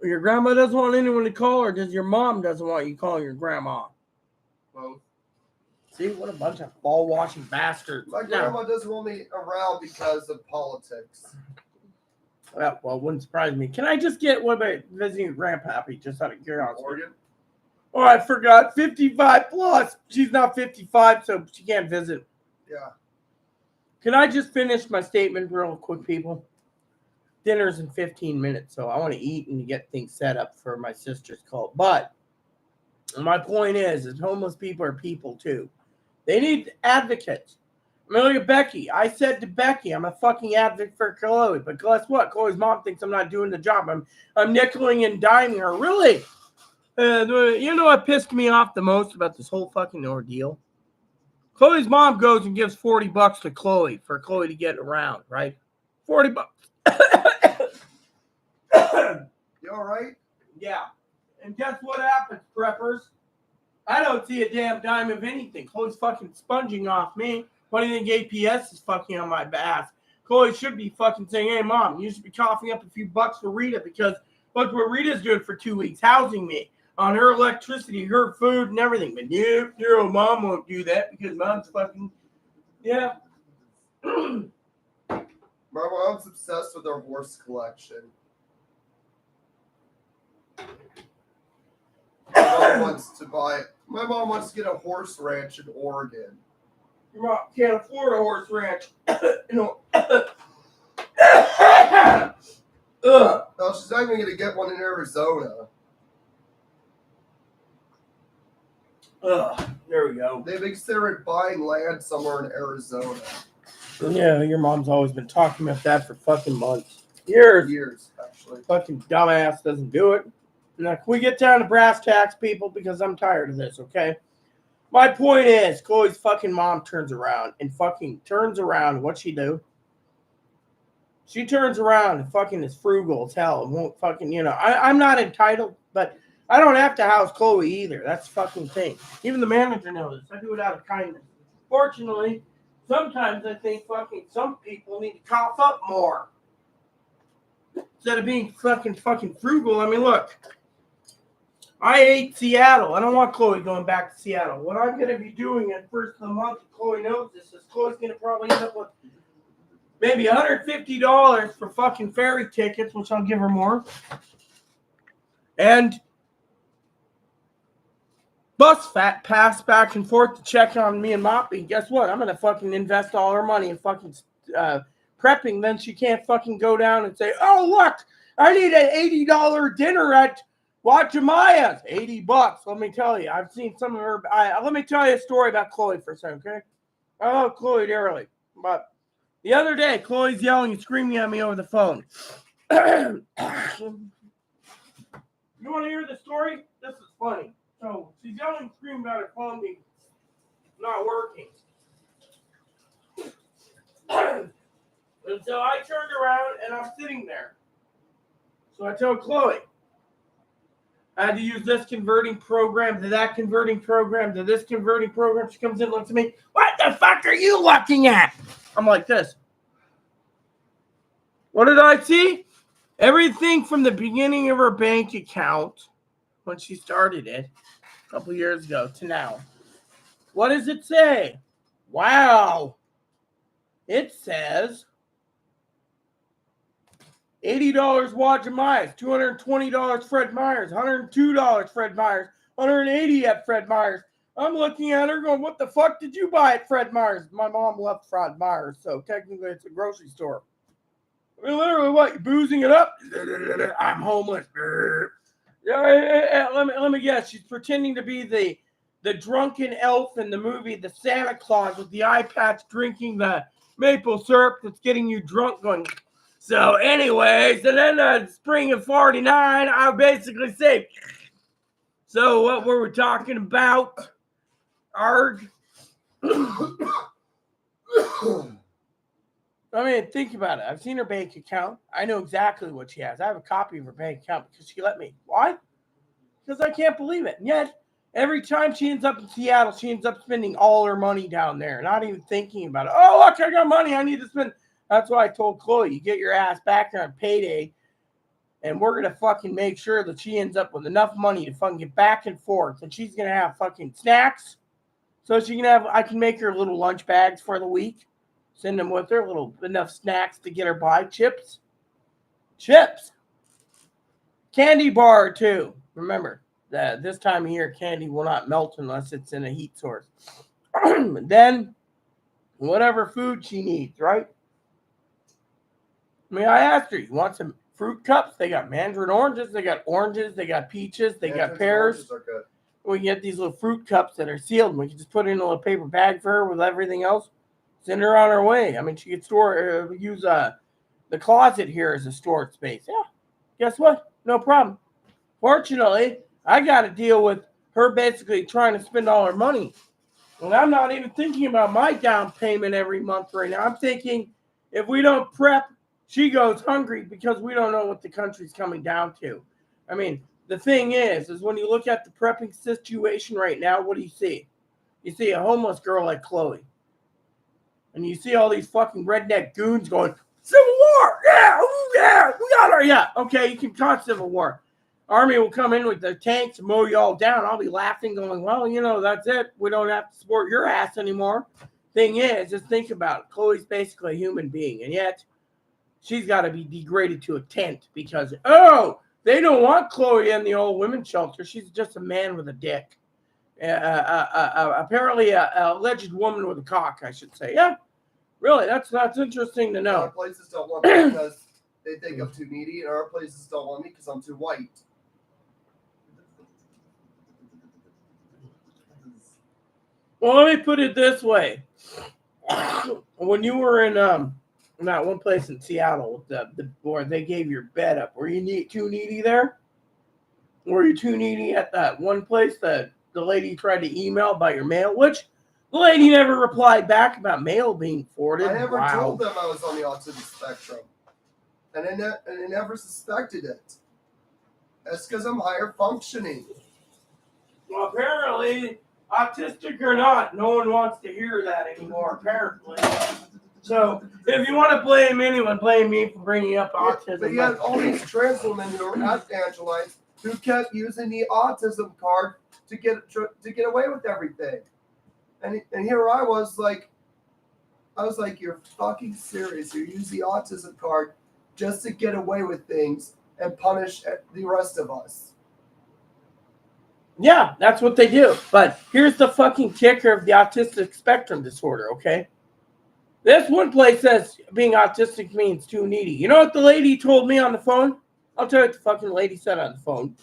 Your grandma doesn't want anyone to call, or does your mom doesn't want you calling your grandma? Both. See, what a bunch of ball-washing bastards. My grandma doesn't want me around because of politics. Well, it wouldn't surprise me. Can I just get, what about visiting your grandpappy, just out of curiosity? Oregon? Oh, I forgot. 55 plus. She's not 55, so she can't visit. Yeah. Can I just finish my statement real quick, people? Dinner's in 15 minutes, so I want to eat and get things set up for my sister's call. But my point is homeless people are people, too. They need advocates. Look at Becky. I said to Becky, I'm a fucking advocate for Chloe. But guess what? Chloe's mom thinks I'm not doing the job. I'm nickeling and diming her. Really? You know what pissed me off the most about this whole fucking ordeal? Chloe's mom goes and gives $40 to Chloe for Chloe to get around, right? $40. You all right? Yeah. And guess what happens, preppers? I don't see a damn dime of anything. Chloe's fucking sponging off me. What do you think APS is fucking on my ass? Chloe should be fucking saying, hey, mom, you should be coughing up a few bucks for Rita because look what Rita's doing for 2 weeks, housing me on her electricity, her food, and everything. But no, mom won't do that because mom's fucking, yeah. My mom's obsessed with her horse collection. My mom wants to get a horse ranch in Oregon. Your mom can't afford a horse ranch. No, she's not even going to get one in Arizona. There we go. They considered buying land somewhere in Arizona. Yeah, your mom's always been talking about that for fucking months. Years, actually. Fucking dumbass doesn't do it. Now, can we get down to brass tacks, people? Because I'm tired of this, okay? My point is, Chloe's fucking mom turns around. What'd she do? She turns around and fucking is frugal as hell and won't fucking, I'm not entitled, but I don't have to house Chloe either. That's the fucking thing. Even the manager knows this. I do it out of kindness. Fortunately, sometimes I think fucking some people need to cough up more. Instead of being fucking frugal. I mean, look. I hate Seattle. I don't want Chloe going back to Seattle. What I'm going to be doing at first of the month, Chloe knows this, is Chloe's going to probably end up with maybe $150 for fucking ferry tickets, which I'll give her more. And bus pass back and forth to check on me and Moppy. Guess what? I'm going to fucking invest all her money in fucking prepping. Then she can't fucking go down and say, oh, look, I need an $80 dinner at Guatemaya's. $80. Let me tell you. I've seen some of her. Let me tell you a story about Chloe for a second, okay? I love Chloe dearly. But the other day, Chloe's yelling and screaming at me over the phone. You want to hear the story? This is funny. So she's yelling and screaming about her phone being not working. And so I turned around and I'm sitting there. So I told Chloe, I had to use this converting program to that converting program to this converting program. She comes in and looks at me. What the fuck are you looking at? I'm like this. What did I see? Everything from the beginning of her bank account when she started it a couple years ago to now. What does it say? Wow. It says $80 Wajimais, $220 Fred Meyers, $102 Fred Meyers, $180 at Fred Meyers. I'm looking at her going, what the fuck did you buy at Fred Meyers? My mom left Fred Meyers, so technically it's a grocery store. I mean, literally, what? You boozing it up? I'm homeless. Let me guess. She's pretending to be the drunken elf in the movie The Santa Claus with the eye patch drinking the maple syrup that's getting you drunk going. So anyways, and then spring of 49, I basically say, so what were we talking about? Arg. I mean, think about it. I've seen her bank account. I know exactly what she has. I have a copy of her bank account because she let me. Why? Because I can't believe it. And yet, every time she ends up in Seattle, she ends up spending all her money down there, not even thinking about it. Oh, look, I got money. I need to spend. That's why I told Chloe, you get your ass back there on payday, and we're going to fucking make sure that she ends up with enough money to fucking get back and forth. And she's going to have fucking snacks. So she can have, I can make her little lunch bags for the week. Send them with her, enough snacks to get her by. Chips. Candy bar, too. Remember, that this time of year, candy will not melt unless it's in a heat source. Then, whatever food she needs, right? I mean, I asked her, you want some fruit cups? They got mandarin oranges, they got peaches, they got pears. We can get these little fruit cups that are sealed, and we can just put it in a little paper bag for her with everything else. Send her on her way. I mean, she could use the closet here as a storage space. Yeah, guess what? No problem. Fortunately, I got to deal with her basically trying to spend all her money. And I'm not even thinking about my down payment every month right now. I'm thinking if we don't prep, she goes hungry because we don't know what the country's coming down to. I mean, the thing is when you look at the prepping situation right now, what do you see? You see a homeless girl like Chloe. And you see all these fucking redneck goons going, Civil War! Yeah! Ooh, yeah! We got her! Yeah! Okay, you can cause Civil War. Army will come in with their tanks and mow you all down. I'll be laughing, going, well, that's it. We don't have to support your ass anymore. Thing is, just think about it. Chloe's basically a human being. And yet, she's got to be degraded to a tent because, oh, they don't want Chloe in the old women's shelter. She's just a man with a dick. Apparently, a alleged woman with a cock, I should say. Yeah, really, that's interesting to know. Our places don't want me because they think I'm too needy, and our places don't want me because I'm too white. Well, let me put it this way. When you were in that one place in Seattle, where they gave your bed up, were you too needy there? Were you too needy at that one place that the lady tried to email about your mail, which the lady never replied back about mail being forwarded? I never told them I was on the autism spectrum, and I never suspected it. That's because I'm higher functioning. Well, apparently, autistic or not, no one wants to hear that anymore, apparently. So, if you want to blame anyone, blame me for bringing up autism. But you had all these trans women who were at Angelites who kept using the autism card to get away with everything. And here I was like, you're fucking serious. You use the autism card just to get away with things and punish the rest of us. Yeah, that's what they do. But here's the fucking kicker of the autistic spectrum disorder, okay? This one place says being autistic means too needy. You know what the lady told me on the phone? I'll tell you what the fucking lady said on the phone.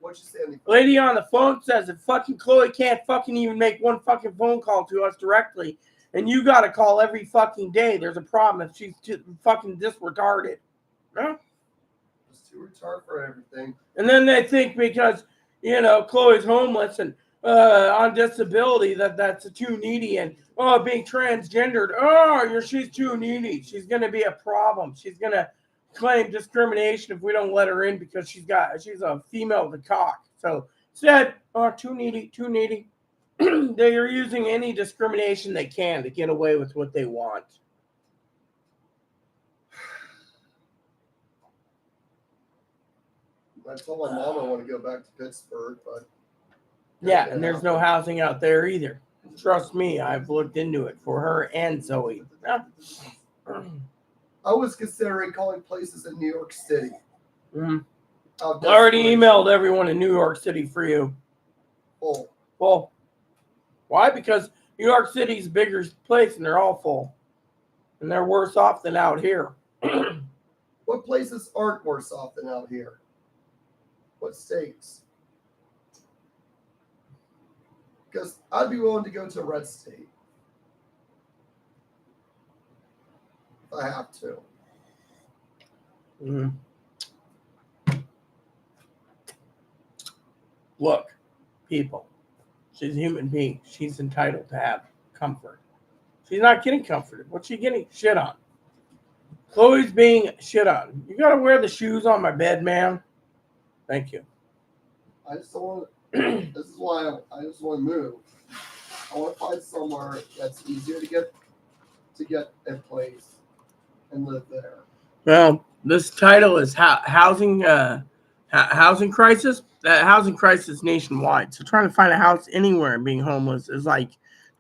What'd you say on the phone? Lady on the phone says that fucking Chloe can't fucking even make one fucking phone call to us directly. And you got to call every fucking day. There's a problem if she's fucking this retarded. Huh? Just too retarded for everything. And then they think because, Chloe's homeless and on disability that's too needy and, being transgendered. She's too needy. She's going to be a problem. She's going to claim discrimination if we don't let her in because she's a female with a cock. So said, too needy. They are using any discrimination they can to get away with what they want. I told my mom I want to go back to Pittsburgh, but yeah, and there's no housing out there either. Trust me, I've looked into it for her and Zoe. I was considering calling places in New York City. Mm-hmm. I already emailed everyone in New York City for you. Full. Well, why? Because New York City's a bigger place and they're all full. And they're worse off than out here. What places aren't worse off than out here? What states? Because I'd be willing to go to a red state. If I have to. Mm-hmm. Look, people, she's a human being. She's entitled to have comfort. She's not getting comforted. What's she getting? Shit on. Chloe's being shit on. You got to wear the shoes on my bed, man. Thank you. I just don't want to. This is why I just want to move. I want to find somewhere that's easier to get a place and live there. Well, this title is housing crisis. Housing crisis nationwide. So trying to find a house anywhere and being homeless is like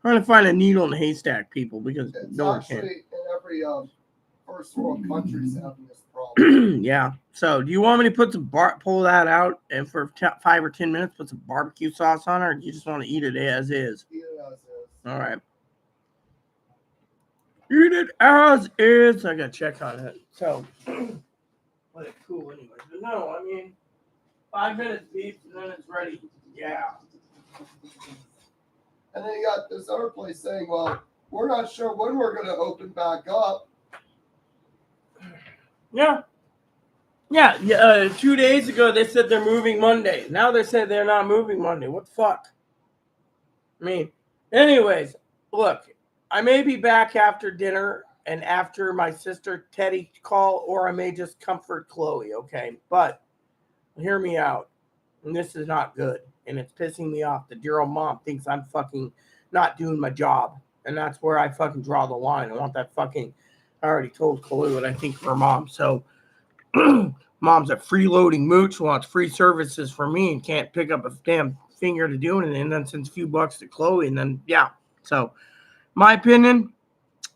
trying to find a needle in a haystack, people, because it's no one can. In every first world countries having this problem. Yeah. So do you want me to put pull that out and for 5 or 10 minutes put some barbecue sauce on it, or do you just want to eat it as is? Eat it as is. All right. Eat it as is. I got to check on it. So let it cool anyway. But no, I mean, 5 minutes beef and then it's ready. Yeah. And then you got this other place saying, well, we're not sure when we're going to open back up. Yeah. Yeah. 2 days ago, they said they're moving Monday. Now they said they're not moving Monday. What the fuck? I mean, anyways, look, I may be back after dinner and after my sister Teddy call, or I may just comfort Chloe, okay? But hear me out. And this is not good. And it's pissing me off. The dear old mom thinks I'm fucking not doing my job. And that's where I fucking draw the line. I want that fucking... I already told Chloe what I think of her mom. So, mom's a freeloading mooch, wants free services from me and can't pick up a damn finger to do anything. And then sends a few bucks to Chloe. And then, yeah. So, my opinion,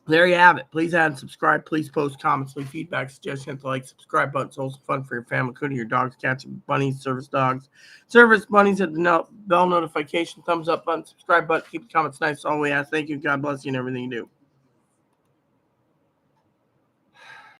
there you have it. Please add and subscribe. Please post comments, leave feedback, suggestions, hit the like, subscribe button. It's also fun for your family, including your dogs, cats, bunnies, service dogs, service bunnies. Hit the bell notification, thumbs up button, subscribe button. Keep the comments nice. All we ask. Thank you. God bless you and everything you do.